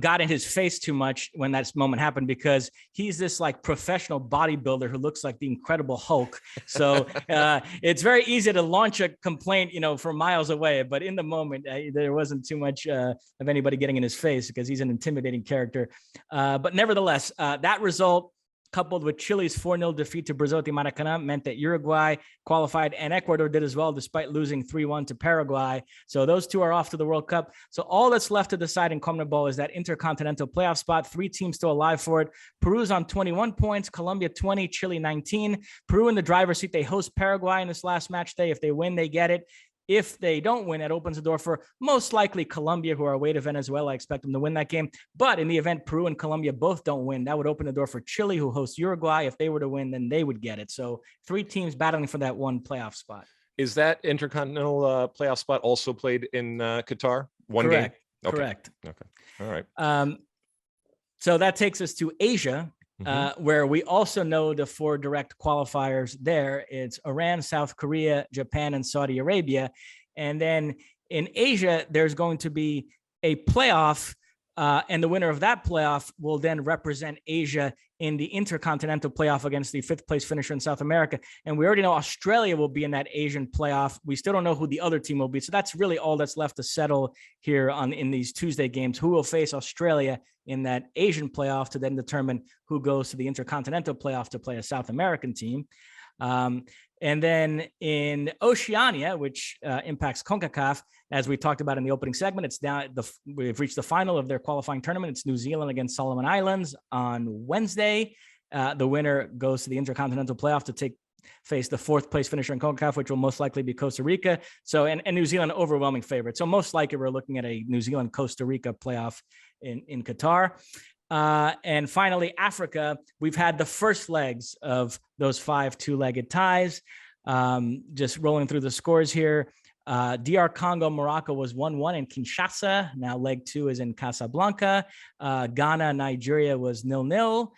got in his face too much when that moment happened, because he's this like professional bodybuilder who looks like the Incredible Hulk. So it's very easy to launch a complaint, from miles away. But in the moment, there wasn't too much of anybody getting in his face, because he's an intimidating character. But nevertheless, that result, coupled with Chile's 4-0 defeat to Brazil at the Maracanã, meant that Uruguay qualified and Ecuador did as well, despite losing 3-1 to Paraguay. So those two are off to the World Cup. So all that's left to decide in CONMEBOL is that intercontinental playoff spot. 3 teams still alive for it. Peru's on 21 points, Colombia 20, Chile 19. Peru in the driver's seat. They host Paraguay in this last match day. If they win, they get it. If they don't win, it opens the door for most likely Colombia, who are away to Venezuela. I expect them to win that game. But in the event Peru and Colombia both don't win, that would open the door for Chile, who hosts Uruguay. If they were to win, then they would get it. So 3 teams battling for that one playoff spot. Is that intercontinental playoff spot also played in Qatar? Correct. Game? Okay. Correct. Okay. All right. So that takes us to Asia. Where we also know the 4 direct qualifiers there. It's Iran, South Korea, Japan, and Saudi Arabia. And then in Asia, there's going to be a playoff, and the winner of that playoff will then represent Asia in the intercontinental playoff against the 5th place finisher in South America. And we already know Australia will be in that Asian playoff. We still don't know who the other team will be. So that's really all that's left to settle here in these Tuesday games. Who will face Australia in that Asian playoff to then determine who goes to the intercontinental playoff to play a South American team. And then in Oceania, which impacts CONCACAF, as we talked about in the opening segment, we've reached the final of their qualifying tournament. It's New Zealand against Solomon Islands on Wednesday. The winner goes to the intercontinental playoff to face the 4th place finisher in CONCACAF, which will most likely be Costa Rica. So, and New Zealand, overwhelming favorite. So most likely we're looking at a New Zealand Costa Rica playoff in Qatar. And finally, Africa, we've had the first legs of those 5 two-legged ties. Just rolling through the scores here. DR Congo, Morocco was 1-1 in Kinshasa. Now leg 2 is in Casablanca. Ghana, Nigeria was 0-0.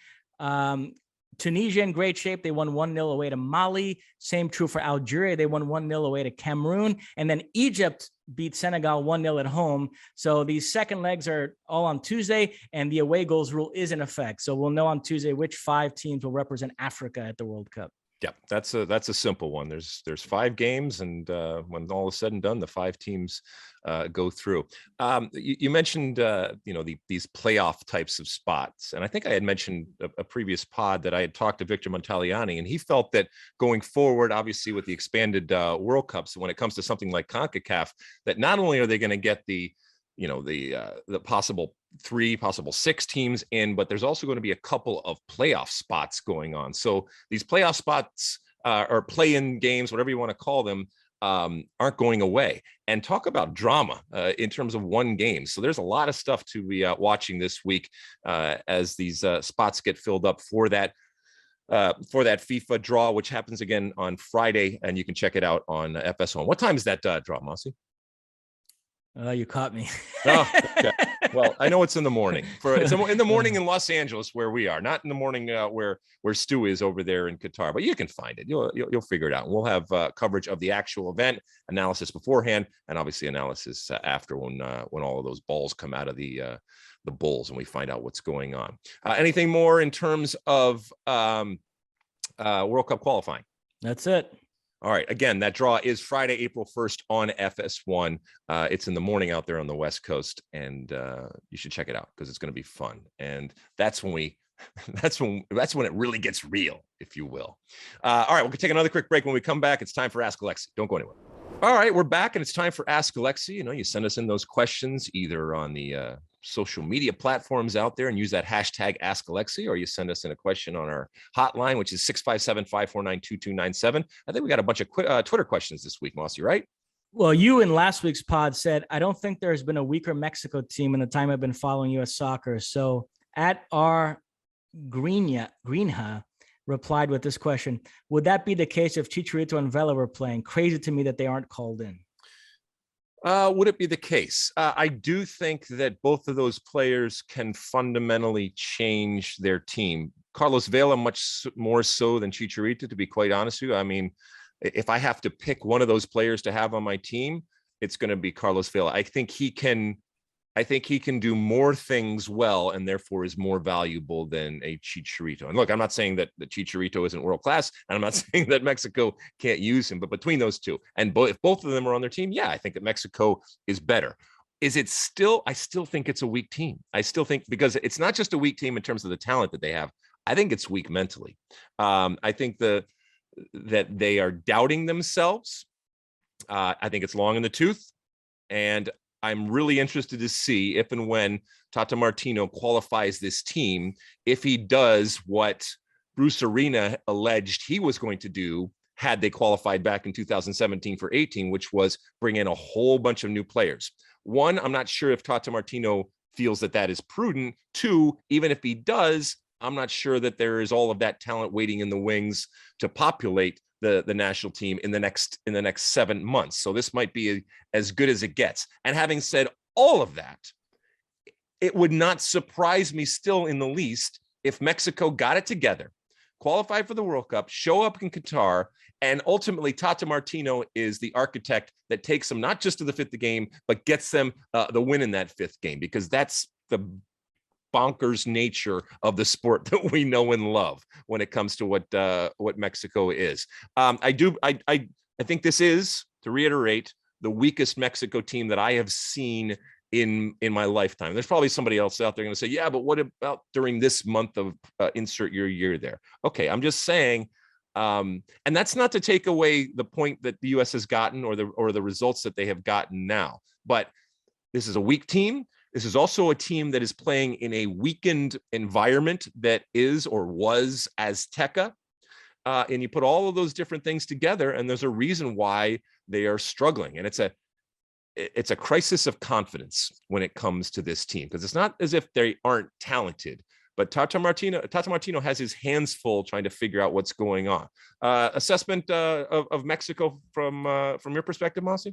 Tunisia in great shape. They won 1-0 away to Mali. Same true for Algeria. They won 1-0 away to Cameroon. And then Egypt beat Senegal 1-0 at home. So these second legs are all on Tuesday, and the away goals rule is in effect. So we'll know on Tuesday which 5 teams will represent Africa at the World Cup. Yeah, that's a simple one. There's 5 games, and when all is said and done, the 5 teams go through. You mentioned these playoff types of spots, and I think I had mentioned a previous pod that I had talked to Victor Montagliani, and he felt that going forward, obviously with the expanded World Cups, when it comes to something like CONCACAF, that not only are they going to get the possible 3, possible 6 teams in, but there's also going to be a couple of playoff spots going on. So these playoff spots or play-in games, whatever you want to call them, aren't going away. And talk about drama in terms of one game. So there's a lot of stuff to be watching this week as these spots get filled up for that FIFA draw, which happens again on Friday, and you can check it out on FS1. What time is that draw, Mosse? Oh, you caught me. Oh, okay. Well, I know it's in the morning. It's in the morning in Los Angeles where we are, not in the morning where Stu is over there in Qatar. But you can find it. You'll figure it out. And we'll have coverage of the actual event, analysis beforehand, and obviously analysis after when all of those balls come out of the bowls and we find out what's going on. Anything more in terms of World Cup qualifying? That's it. All right. Again, that draw is Friday, April 1st on FS1. It's in the morning out there on the West Coast, and you should check it out because it's going to be fun. And that's when that's when it really gets real, if you will. All right, we'll take another quick break. When we come back, it's time for Ask Alexi. Don't go anywhere. All right, we're back, and it's time for Ask Alexi. You know, you send us in those questions either on the social media platforms out there and use that hashtag Ask Alexi, or you send us in a question on our hotline, which is 657-549-2297. I think we got a bunch of Twitter questions this week, Mosse, right? Well, you in last week's pod said, I don't think there's been a weaker Mexico team in the time I've been following U.S. soccer. So at our Greenha replied with this question: would that be the case if Chicharito and Vela were playing? Crazy to me that they aren't called in. Would it be the case? I do think that both of those players can fundamentally change their team. Carlos Vela much more so than Chicharito, to be quite honest with you. I mean, if I have to pick one of those players to have on my team, it's going to be Carlos Vela. I think he can do more things well and therefore is more valuable than a Chicharito. And look, I'm not saying that the Chicharito isn't world class, and I'm not saying that Mexico can't use him, but between those two, and if both of them are on their team, yeah, I think that Mexico is better. Is it still? I still think it's a weak team. I still think, because it's not just a weak team in terms of the talent that they have. I think it's weak mentally. I think that they are doubting themselves. I think it's long in the tooth, and I'm really interested to see if and when Tata Martino qualifies this team, if he does what Bruce Arena alleged he was going to do had they qualified back in 2017 for 18, which was bring in a whole bunch of new players. One, I'm not sure if Tata Martino feels that is prudent. Two, even if he does, I'm not sure that there is all of that talent waiting in the wings to populate the national team in the next 7 months. So this might be as good as it gets. And having said all of that, it would not surprise me still in the least if Mexico got it together, qualified for the World Cup, show up in Qatar, and ultimately Tata Martino is the architect that takes them not just to the fifth game, but gets them the win in that fifth game, because that's the bonkers nature of the sport that we know and love when it comes to what Mexico is. I think this is, to reiterate, the weakest Mexico team that I have seen in my lifetime. There's probably somebody else out there going to say, yeah, but what about during this month of insert your year there? Okay, I'm just saying, and that's not to take away the point that the U.S. has gotten or the results that they have gotten now, but this is a weak team. This is also a team that is playing in a weakened environment that is or was Azteca. And you put all of those different things together, and there's a reason why they are struggling. And it's a crisis of confidence when it comes to this team, because it's not as if they aren't talented, but Tata Martino has his hands full trying to figure out what's going on. Assessment of Mexico from your perspective, Mosse?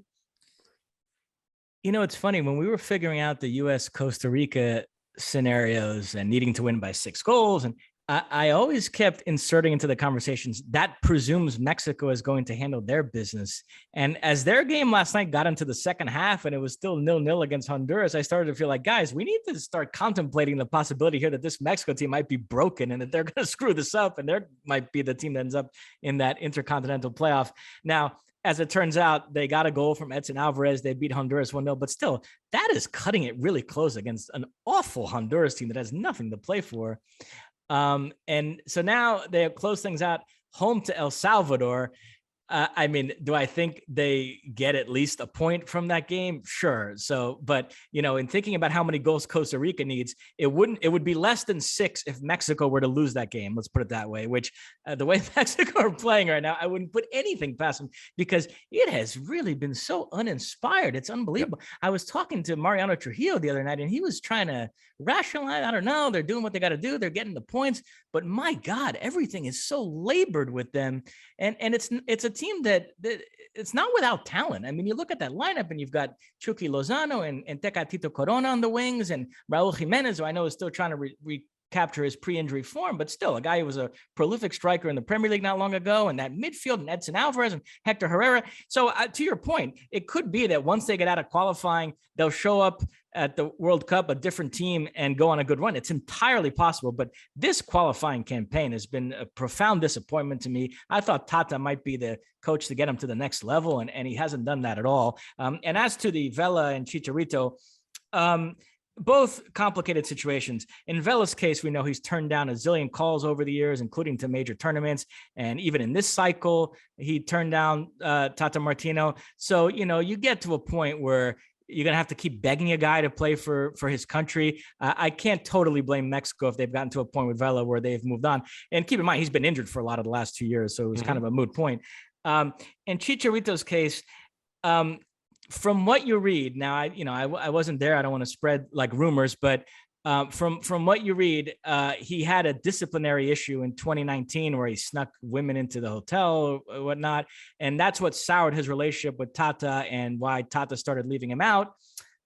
You know, it's funny, when we were figuring out the U.S. Costa Rica scenarios and needing to win by 6 goals, and I always kept inserting into the conversations that presumes Mexico is going to handle their business. And as their game last night got into the second half and it was still 0-0 against Honduras, I started to feel like, guys, we need to start contemplating the possibility here that this Mexico team might be broken and that they're going to screw this up, and there might be the team that ends up in that intercontinental playoff. Now, as it turns out, they got a goal from Edson Alvarez. They beat Honduras 1-0, but still, that is cutting it really close against an awful Honduras team that has nothing to play for. And so now they have closed things out home to El Salvador. I mean, do I think they get at least a point from that game? Sure. So, but you know, in thinking about how many goals Costa Rica needs, it would be less than 6 if Mexico were to lose that game. Let's put it that way, which the way Mexico are playing right now, I wouldn't put anything past them, because it has really been so uninspired. It's unbelievable. Yep. I was talking to Mariano Trujillo the other night and he was trying to rationalize. I don't know. They're doing what they got to do. They're getting the points, but my God, everything is so labored with them. And it's a team that it's not without talent. I mean, you look at that lineup and you've got Chucky Lozano and Tecatito Corona on the wings, and Raul Jimenez, who I know is still trying to recapture his pre-injury form, but still a guy who was a prolific striker in the Premier League not long ago, and that midfield and Edson Alvarez and Hector Herrera. So to your point, it could be that once they get out of qualifying, they'll show up at the World Cup, a different team, and go on a good run. It's entirely possible, but this qualifying campaign has been a profound disappointment to me. I thought Tata might be the coach to get him to the next level, and he hasn't done that at all. And as to the Vela and Chicharito, both complicated situations. In Vela's case, we know he's turned down a zillion calls over the years, including to major tournaments. And even in this cycle, he turned down Tata Martino. So, you get to a point where you're going to have to keep begging a guy to play for his country. I can't totally blame Mexico if they've gotten to a point with Vela where they've moved on. And keep in mind, he's been injured for a lot of the last 2 years, so it was kind of a moot point. In Chicharito's case, from what you read, now, I wasn't there. I don't want to spread like rumors, but from what you read, he had a disciplinary issue in 2019 where he snuck women into the hotel or whatnot. And that's what soured his relationship with Tata and why Tata started leaving him out.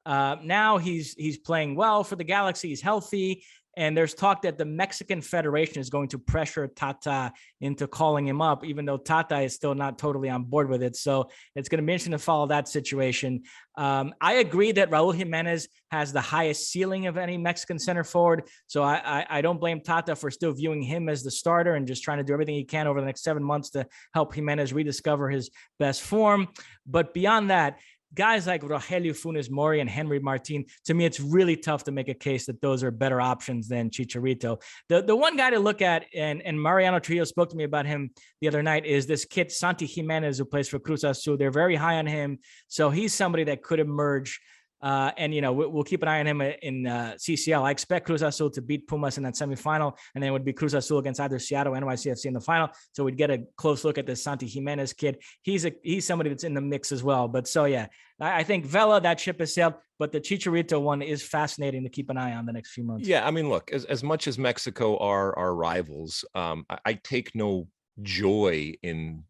Now he's playing well for the Galaxy. He's healthy. And there's talk that the Mexican Federation is going to pressure Tata into calling him up, even though Tata is still not totally on board with it. So it's going to be interesting to follow that situation. I agree that Raul Jimenez has the highest ceiling of any Mexican center forward. So I don't blame Tata for still viewing him as the starter and just trying to do everything he can over the next 7 months to help Jimenez rediscover his best form. But beyond that, guys like Rogelio Funes Mori and Henry Martin, to me, it's really tough to make a case that those are better options than Chicharito. The one guy to look at, and Mariano Trujillo spoke to me about him the other night, is this kid, Santi Jimenez, who plays for Cruz Azul. They're very high on him. So he's somebody that could emerge. And we'll keep an eye on him in CCL. I expect Cruz Azul to beat Pumas in that semifinal, and then it would be Cruz Azul against either Seattle or NYCFC in the final. So we'd get a close look at this Santi Jimenez kid. He's somebody that's in the mix as well. But so yeah, I think Vela, that ship has sailed, but the Chicharito one is fascinating to keep an eye on the next few months. Yeah, I mean, look, as much as Mexico are our rivals, I take no joy in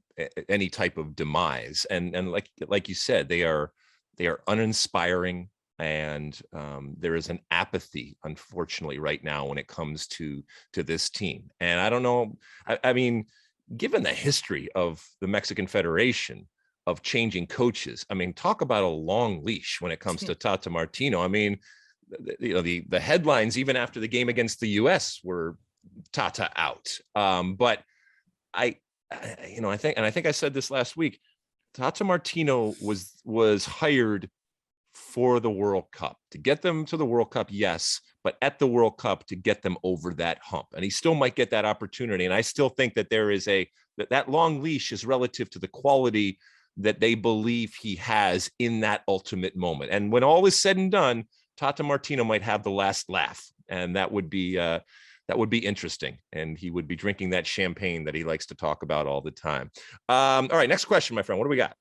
any type of demise, and like you said, they are uninspiring, and there is an apathy, unfortunately, right now when it comes to this team. And I don't know, I mean, given the history of the Mexican Federation of changing coaches, I mean, talk about a long leash when it comes to Tata Martino. I mean, the headlines even after the game against the US were Tata out. But I think I said this last week, Tata Martino was hired for the World Cup, to get them to the World Cup, yes, but at the World Cup to get them over that hump. And he still might get that opportunity. And I still think that there is that long leash is relative to the quality that they believe he has in that ultimate moment. And when all is said and done, Tata Martino might have the last laugh, and that would be interesting. And he would be drinking that champagne that he likes to talk about all the time. All right, next question, my friend. What do we got?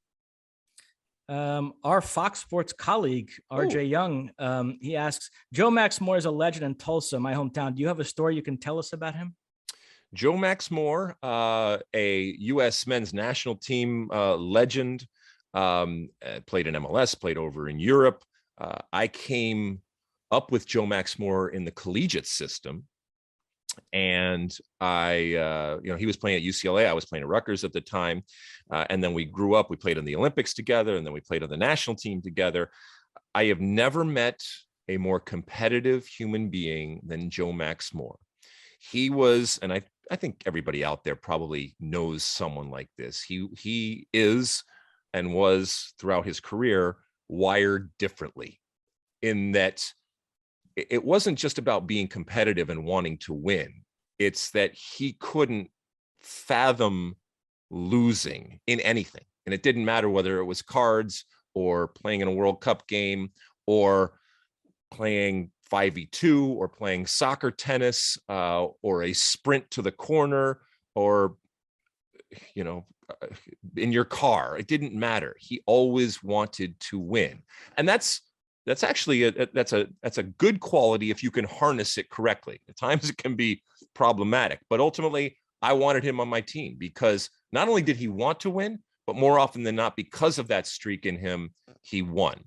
Our Fox Sports colleague, RJ Young, he asks, Joe Max Moore is a legend in Tulsa, my hometown. Do you have a story you can tell us about him? Joe Max Moore, a U.S. men's national team legend, played in MLS, played over in Europe. I came up with Joe Max Moore in the collegiate system. And he was playing at UCLA. I was playing at Rutgers at the time. And then we grew up, we played in the Olympics together, and then we played on the national team together. I have never met a more competitive human being than Joe Max Moore. He was, and I think everybody out there probably knows someone like this. He is and was throughout his career wired differently, in that it wasn't just about being competitive and wanting to win. It's that he couldn't fathom losing in anything. And it didn't matter whether it was cards or playing in a World Cup game or playing 5v2 or playing soccer tennis or a sprint to the corner or, in your car. It didn't matter. He always wanted to win. And that's actually that's a good quality if you can harness it correctly. At times it can be problematic, but ultimately I wanted him on my team because not only did he want to win, but more often than not, because of that streak in him, he won.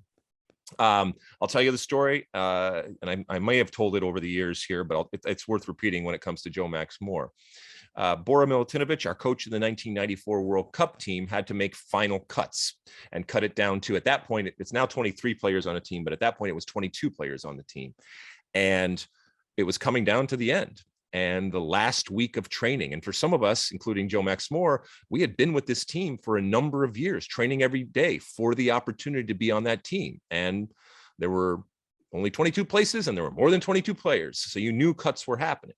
I'll tell you the story, and I may have told it over the years here, but it's worth repeating when it comes to Joe Max Moore. Bora Milutinovic, our coach of the 1994 World Cup team, had to make final cuts and cut it down to, at that point, it's now 23 players on a team, but at that point it was 22 players on the team. And it was coming down to the end and the last week of training. And for some of us, including Joe Max Moore, we had been with this team for a number of years, training every day for the opportunity to be on that team. And there were only 22 places and there were more than 22 players. So you knew cuts were happening.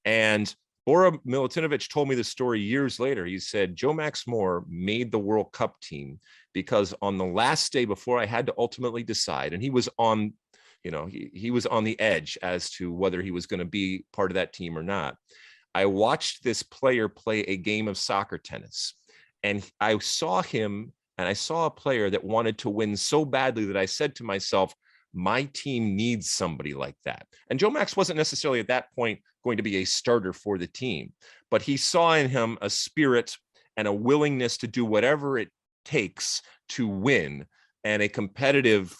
And Bora Milutinovic told me the story years later. He said, Joe Max Moore made the World Cup team because on the last day before I had to ultimately decide, and he was on, he was on the edge as to whether he was going to be part of that team or not. I watched this player play a game of soccer tennis, and I saw him, and I saw a player that wanted to win so badly that I said to myself, my team needs somebody like that. And Joe Max wasn't necessarily at that point going to be a starter for the team, but he saw in him a spirit and a willingness to do whatever it takes to win, and a competitive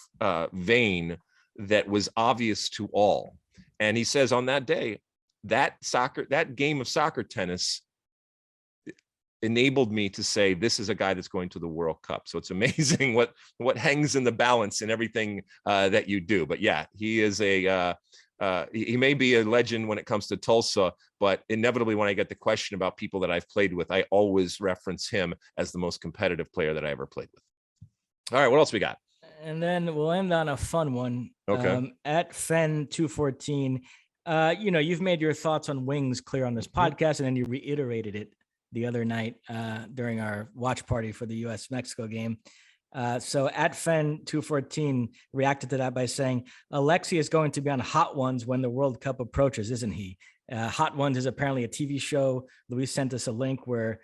vein that was obvious to all. And he says on that day, that game of soccer tennis enabled me to say, this is a guy that's going to the World Cup. So it's amazing what hangs in the balance in everything that you do. But yeah, he is he may be a legend when it comes to Tulsa, but inevitably when I get the question about people that I've played with, I always reference him as the most competitive player that I ever played with. All right, what else we got? And then we'll end on a fun one. Okay. At Fen214, you've made your thoughts on wings clear on this podcast, and then you reiterated it the other night during our watch party for the US-Mexico game. So at Fen214 reacted to that by saying, Alexi is going to be on Hot Ones when the World Cup approaches, isn't he? Hot Ones is apparently a TV show. Luis sent us a link where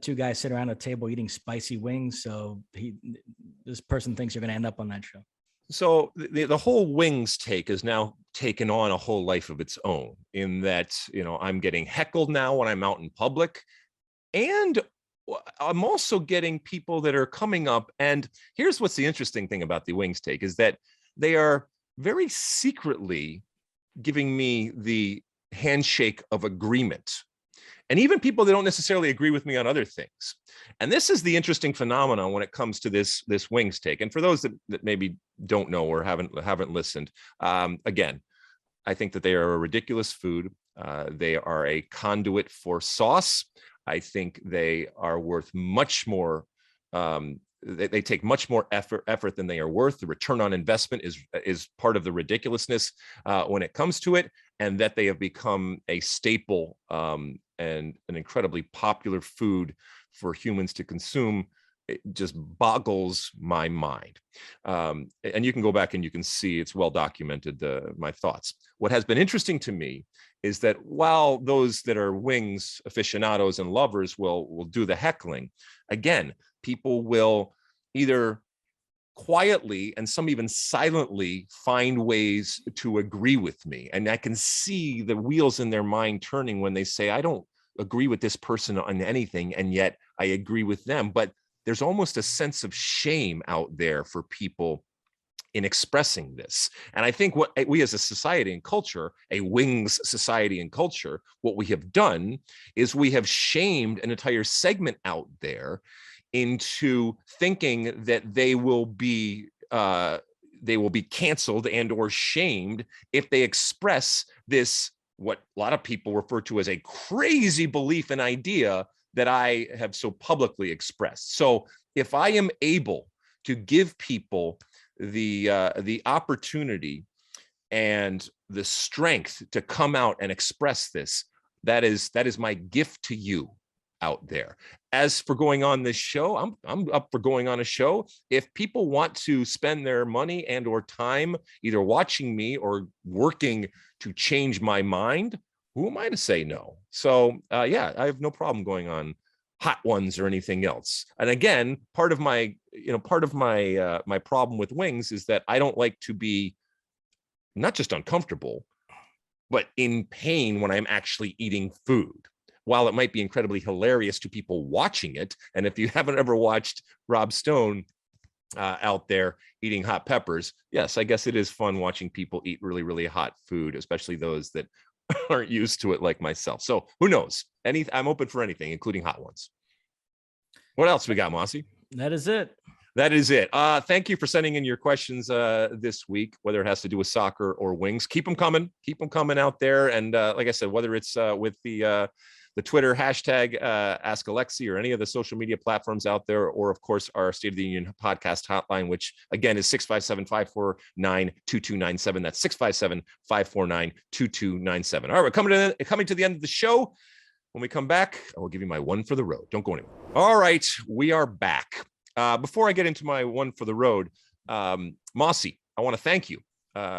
two guys sit around a table eating spicy wings. So this person thinks you're going to end up on that show. So the whole wings take is now taken on a whole life of its own, in that, I'm getting heckled now when I'm out in public. And I'm also getting people that are coming up. And here's what's the interesting thing about the wings take is that they are very secretly giving me the handshake of agreement. And even people that don't necessarily agree with me on other things. And this is the interesting phenomenon when it comes to this wings take. And for those that maybe don't know or haven't listened, again, I think that they are a ridiculous food. They are a conduit for sauce. I think they are worth much more. They take much more effort than they are worth. The return on investment is part of the ridiculousness when it comes to it, and that they have become a staple and an incredibly popular food for humans to consume. It just boggles my mind. And you can go back and you can see it's well documented, my thoughts. What has been interesting to me is that while those that are wings aficionados and lovers will do the heckling, again, people will either quietly and some even silently find ways to agree with me. And I can see the wheels in their mind turning when they say, I don't agree with this person on anything, and yet I agree with them. But there's almost a sense of shame out there for people in expressing this. And I think what we as a society and culture, a wings society and culture, what we have done is we have shamed an entire segment out there into thinking that they will be canceled and or shamed if they express this, what a lot of people refer to as a crazy belief and idea that I have so publicly expressed. So if I am able to give people the opportunity and the strength to come out and express this, that is my gift to you out there. As for going on this show, I'm up for going on a show. If people want to spend their money and or time either watching me or working to change my mind, who am I to say no? So yeah, I have no problem going on Hot Ones or anything else. And again, part of my my problem with wings is that I don't like to be not just uncomfortable, but in pain when I'm actually eating food. while it might be incredibly hilarious to people watching it, and if you haven't ever watched Rob Stone out there eating hot peppers, yes, I guess it is fun watching people eat really, really hot food, especially those that aren't used to it like myself. So who knows? I'm open for anything, including hot ones. What else we got, Mosse? That is it. That is it. Thank you for sending in your questions this week, whether it has to do with soccer or wings. Keep them coming. Keep them coming out there. And like I said, whether it's with the Twitter hashtag Ask Alexi or any of the social media platforms out there, or of course our State of the Union podcast hotline, which again is 657-549-2297. That's 657-549-2297. All right, we're coming to the end of the show. When we come back, I will give you my one for the road. Don't go anywhere. All right, we are back. Before I get into my one for the road, Mosse, I want to thank you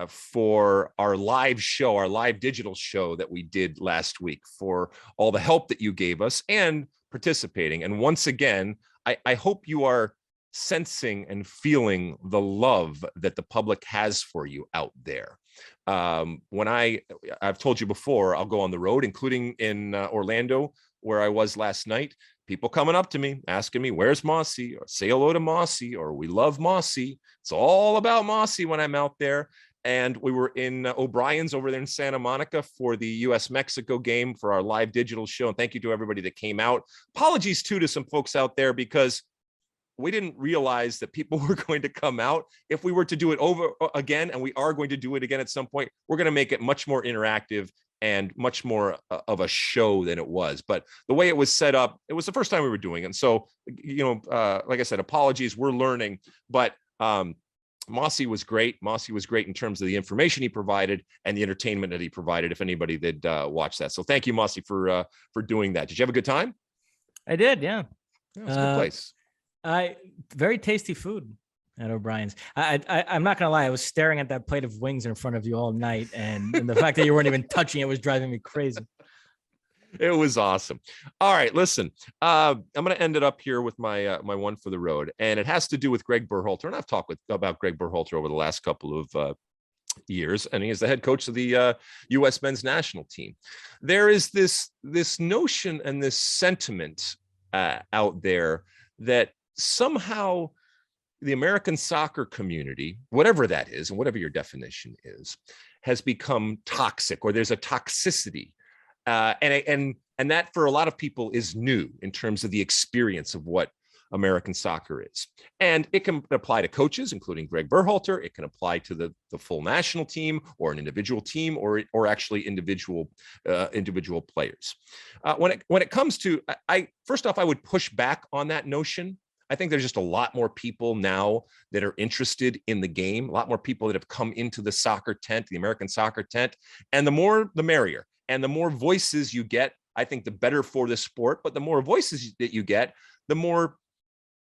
for our live show, our live digital show that we did last week, for all the help that you gave us and participating. And once again, I hope you are sensing and feeling the love that the public has for you out there. When I've told you before, I'll go on the road, including in Orlando, where I was last night. People coming up to me, asking me, where's Mosse? Or say hello to Mosse, or we love Mosse. It's all about Mosse when I'm out there. And we were in O'Brien's over there in Santa Monica for the US-Mexico game for our live digital show. And thank you to everybody that came out. Apologies too to some folks out there, because we didn't realize that people were going to come out. If we were to do it over again, and we are going to do it again at some point, we're going to make it much more interactive and much more of a show than it was. But the way it was set up, it was the first time we were doing it. And so, like I said, apologies, we're learning. But Mosse was great. Mosse was great in terms of the information he provided and the entertainment that he provided, if anybody did watch that. So thank you, Mosse, for doing that. Did you have a good time? I did, yeah. It's a good place. Very tasty food at O'Brien's. I'm not gonna lie, I was staring at that plate of wings in front of you all night, and the fact that you weren't even touching it was driving me crazy. It was awesome. All right, listen, I'm going to end it up here with my my one for the road, and it has to do with Gregg Berhalter. And I've talked about Gregg Berhalter over the last couple of years, and he is the head coach of the U.S. men's national team. There is this notion and this sentiment out there that somehow the American soccer community, whatever that is, and whatever your definition is, has become toxic, or there's a toxicity. And that for a lot of people is new in terms of the experience of what American soccer is. And it can apply to coaches, including Gregg Berhalter. It can apply to the full national team, or an individual team, or actually individual players. When it comes to, first off, I would push back on that notion. I think there's just a lot more people now that are interested in the game, a lot more people that have come into the soccer tent, the American soccer tent, and the more, the merrier. And the more voices you get, I think the better for the sport. But the more voices that you get, the more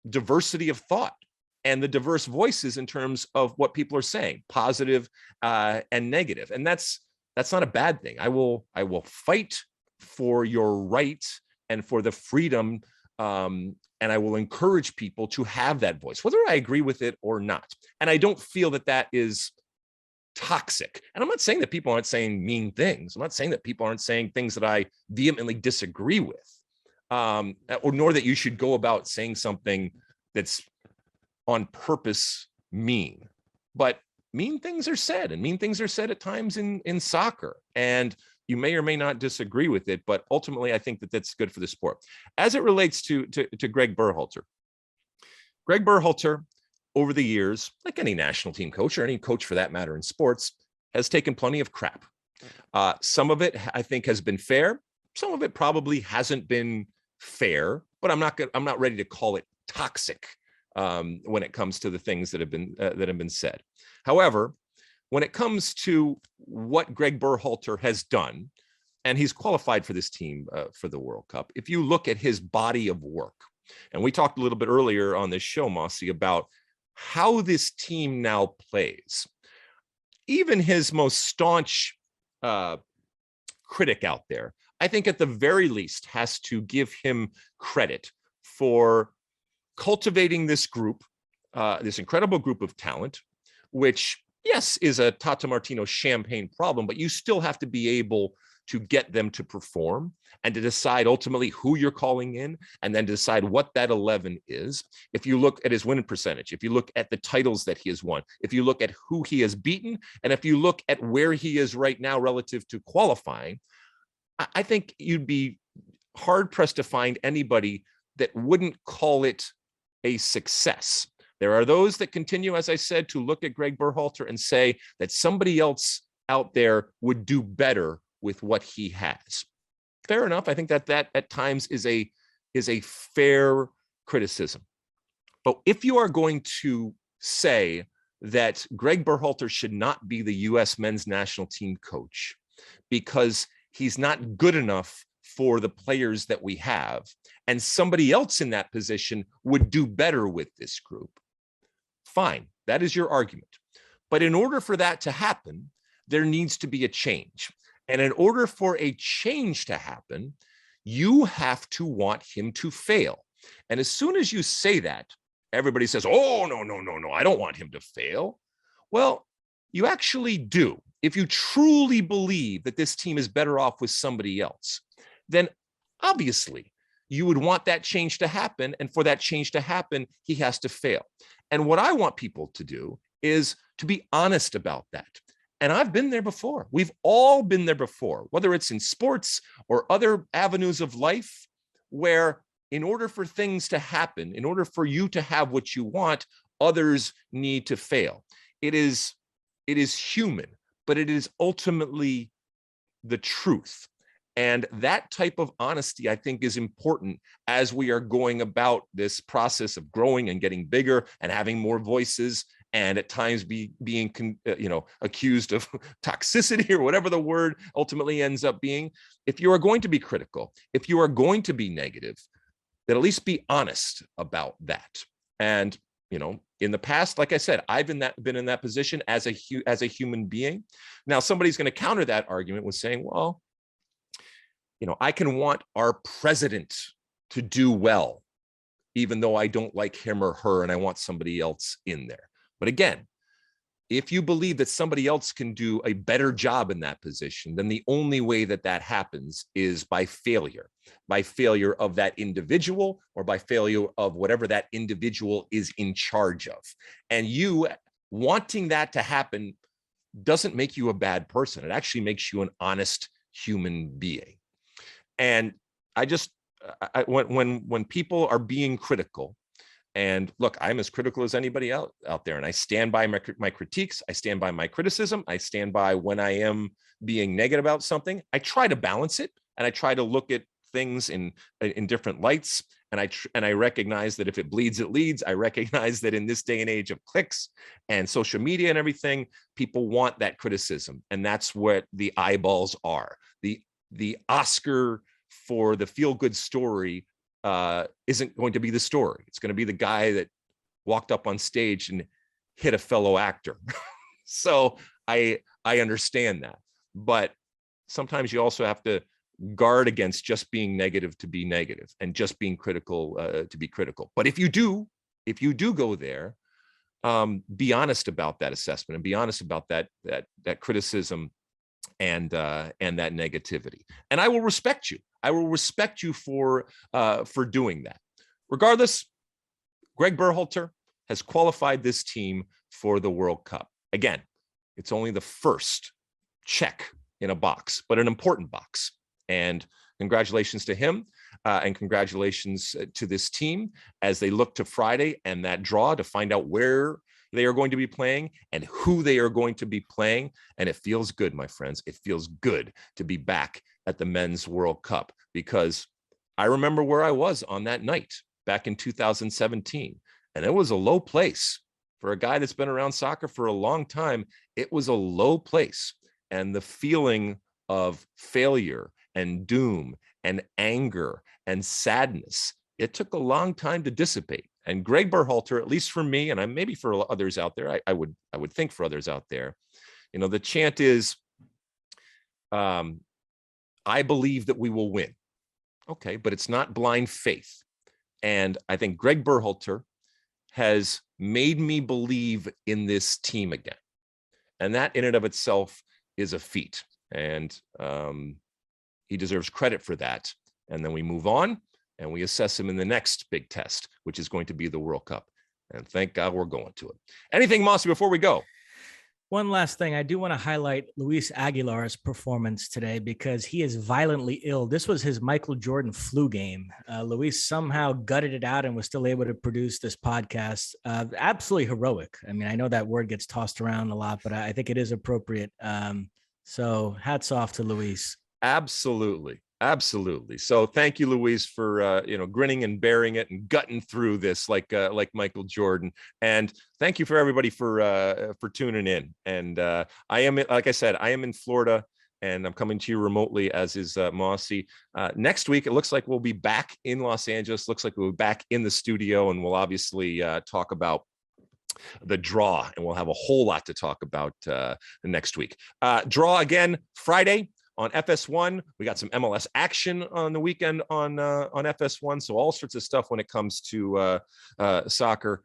diversity of thought and the diverse voices in terms of what people are saying, positive and negative. And that's not a bad thing. I will fight for your right and for the freedom, and I will encourage people to have that voice, whether I agree with it or not. And I don't feel that is toxic. And I'm not saying that people aren't saying mean things. I'm not saying that people aren't saying things that I vehemently disagree with, or nor that you should go about saying something that's on purpose mean. But mean things are said, and mean things are said at times in soccer. And you may or may not disagree with it, but ultimately I think that that's good for the sport. As it relates to Gregg Berhalter, over the years, like any national team coach, or any coach for that matter in sports, has taken plenty of crap. Some of it I think has been fair. Some of it probably hasn't been fair, but I'm not ready to call it toxic when it comes to the things that have been said. However, when it comes to what Gregg Berhalter has done, and he's qualified for this team for the World Cup, if you look at his body of work, and we talked a little bit earlier on this show, Mosse, about how this team now plays. Even his most staunch critic out there, I think at the very least has to give him credit for cultivating this group, this incredible group of talent, which, yes, is a Tata Martino champagne problem, but you still have to be able to get them to perform and to decide ultimately who you're calling in and then decide what that 11 is. If you look at his winning percentage, if you look at the titles that he has won, if you look at who he has beaten, and if you look at where he is right now relative to qualifying, I think you'd be hard pressed to find anybody that wouldn't call it a success. There are those that continue, as I said, to look at Gregg Berhalter and say that somebody else out there would do better with what he has. Fair enough. I think that at times is a fair criticism. But if you are going to say that Gregg Berhalter should not be the U.S. men's national team coach because he's not good enough for the players that we have, and somebody else in that position would do better with this group, fine, that is your argument. But in order for that to happen, there needs to be a change. And in order for a change to happen, you have to want him to fail. And as soon as you say that, everybody says, oh, no, I don't want him to fail. Well, you actually do. If you truly believe that this team is better off with somebody else, then obviously you would want that change to happen. And for that change to happen, he has to fail. And what I want people to do is to be honest about that. And I've been there before. We've all been there before, whether it's in sports or other avenues of life, where in order for things to happen, in order for you to have what you want, others need to fail. It is human, but it is ultimately the truth. And that type of honesty, I think, is important as we are going about this process of growing and getting bigger and having more voices, and at times being accused of toxicity or whatever the word ultimately ends up being. If you are going to be critical, if you are going to be negative, then at least be honest about that. And in the past, like I said, I've been in that position as a human being. Now, somebody's going to counter that argument with saying, well, I can want our president to do well, even though I don't like him or her and I want somebody else in there. But again, if you believe that somebody else can do a better job in that position, then the only way that happens is by failure of that individual or by failure of whatever that individual is in charge of. And you wanting that to happen doesn't make you a bad person. It actually makes you an honest human being. And when people are being critical, and look, I'm as critical as anybody out there, and I stand by my critiques, I stand by my criticism, I stand by when I am being negative about something. I try to balance it, and I try to look at things in different lights, and I recognize that if it bleeds, it leads. I recognize that in this day and age of clicks and social media and everything, people want that criticism, and that's what the eyeballs are. The Oscar for the feel-good story isn't going to be the story. It's going to be the guy that walked up on stage and hit a fellow actor. So I understand that. But sometimes you also have to guard against just being negative to be negative and just being critical to be critical. But if you do go there, be honest about that assessment and be honest about that criticism and that negativity. And I will respect you. I will respect you for doing that. Regardless, Gregg Berhalter has qualified this team for the World Cup. Again, it's only the first check in a box, but an important box. And congratulations to him, and congratulations to this team as they look to Friday and that draw to find out where they are going to be playing and who they are going to be playing. And it feels good, my friends. It feels good to be back at the Men's World Cup, because I remember where I was on that night back in 2017. And it was a low place for a guy that's been around soccer for a long time. It was a low place. And the feeling of failure and doom and anger and sadness, it took a long time to dissipate. And Gregg Berhalter, at least for me, and maybe for others out there, I would think for others out there, the chant is, I believe that we will win. Okay, but it's not blind faith. And I think Gregg Berhalter has made me believe in this team again. And that in and of itself is a feat. And He deserves credit for that. And then we move on and we assess him in the next big test, which is going to be the World Cup. And thank God we're going to it. Anything, Mosse, before we go? One last thing. I do want to highlight Luis Aguilar's performance today because he is violently ill. This was his Michael Jordan flu game. Luis somehow gutted it out and was still able to produce this podcast. Absolutely heroic. I mean, I know that word gets tossed around a lot, but I think it is appropriate. So hats off to Luis. Absolutely. So thank you, Luis, for grinning and bearing it and gutting through this like Michael Jordan. And thank you for everybody for tuning in. And I am, like I said, I am in Florida, and I'm coming to you remotely, as is Mosse. Next week, it looks like we'll be back in Los Angeles. Looks like we'll be back in the studio, and we'll obviously talk about the draw, and we'll have a whole lot to talk about the next week. Draw again Friday on FS1. We got some MLS action on the weekend on FS1. So all sorts of stuff when it comes to soccer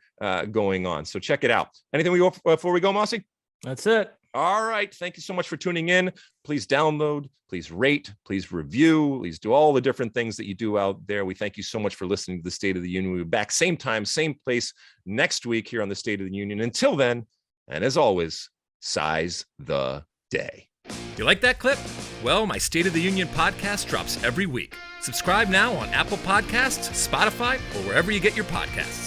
going on. So check it out. Anything before we go, Mosse? That's it. All right. Thank you so much for tuning in. Please download, please rate, please review, please do all the different things that you do out there. We thank you so much for listening to the State of the Union. We'll be back same time, same place next week here on the State of the Union. Until then, and as always, size the day. You like that clip? Well, my State of the Union podcast drops every week. Subscribe now on Apple Podcasts, Spotify, or wherever you get your podcasts.